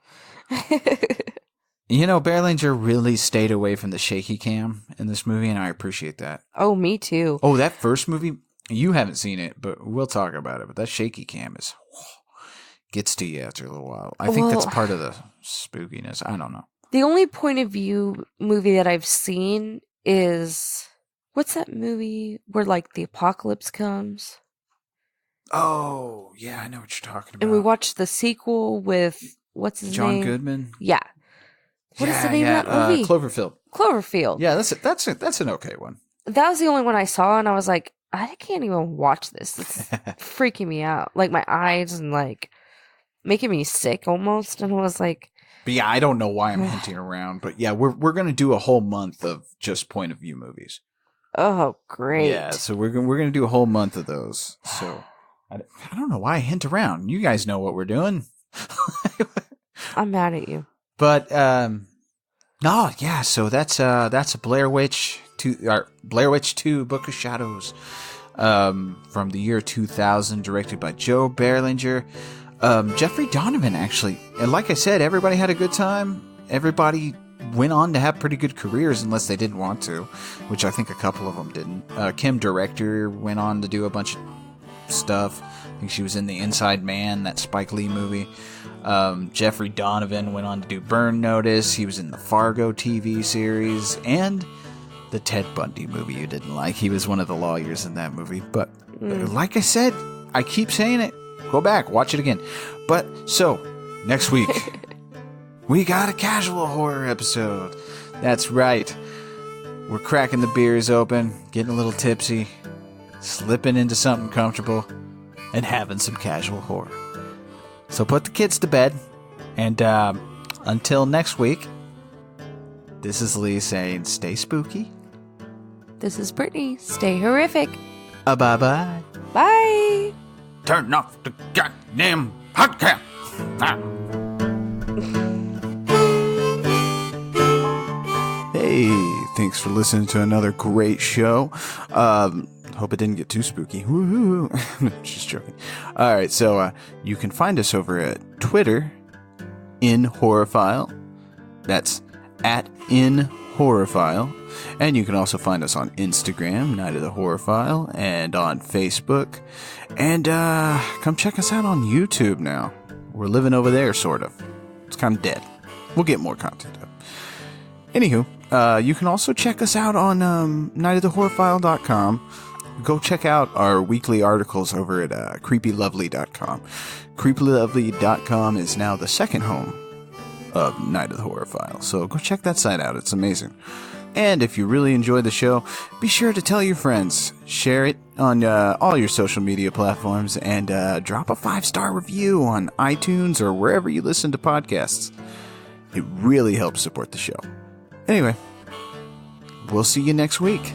You know, Berlinger really stayed away from the shaky cam in this movie, and I appreciate that. Oh, me too. Oh, that first movie, you haven't seen it, but we'll talk about it. But that shaky cam gets to you after a little while. I think that's part of the spookiness. I don't know. The only point of view movie that I've seen is, what's that movie where, like, the apocalypse comes? Oh, yeah, I know what you're talking about. And we watched the sequel with, what's his name? John Goodman? Yeah. What is the name of that movie? Cloverfield. Cloverfield. Yeah, that's an okay one. That was the only one I saw, and I was like, I can't even watch this. It's freaking me out. Like, my eyes and, like, making me sick almost. And I was like... But yeah, I don't know why I'm hinting around. But yeah, we're going to do a whole month of just point of view movies. Oh, great. Yeah, so we're going to do a whole month of those. So I don't know why I hint around. You guys know what we're doing. I'm mad at you. But no, yeah. So that's a Blair Witch 2, Book of Shadows, from the year 2000, directed by Joe Berlinger, Jeffrey Donovan actually. And like I said, everybody had a good time. Everybody went on to have pretty good careers, unless they didn't want to, which I think a couple of them didn't. Kim Director went on to do a bunch of stuff. I think she was in The Inside Man, that Spike Lee movie. Jeffrey Donovan went on to do Burn Notice. He was in the Fargo TV series and the Ted Bundy movie you didn't like. He was one of the lawyers in that movie. But like I said, I keep saying it. Go back, watch it again. But so, next week, we got a casual horror episode. That's right. We're cracking the beers open, getting a little tipsy, slipping into something comfortable, and having some casual horror. So put the kids to bed, and until next week, this is Leigh saying stay spooky. This is Brittany. Stay horrific. Bye-bye. Bye. Turn off the goddamn podcast. Hey, thanks for listening to another great show. Hope it didn't get too spooky. Woo-hoo. Just joking. All right, so you can find us over at Twitter in Horrorfile. That's at InHorrorFile. And you can also find us on Instagram, Night of the Horror File, and on Facebook. And come check us out on YouTube now. We're living over there, sort of. It's kind of dead. We'll get more content up. Anywho, you can also check us out on nightofthehorrorfile.com. Go check out our weekly articles over at creepylovely.com. Creepylovely.com is now the second home of Night of the Horror File. So go check that site out. It's amazing. And if you really enjoy the show, be sure to tell your friends. Share it on all your social media platforms and drop a 5-star review on iTunes or wherever you listen to podcasts. It really helps support the show. Anyway, we'll see you next week.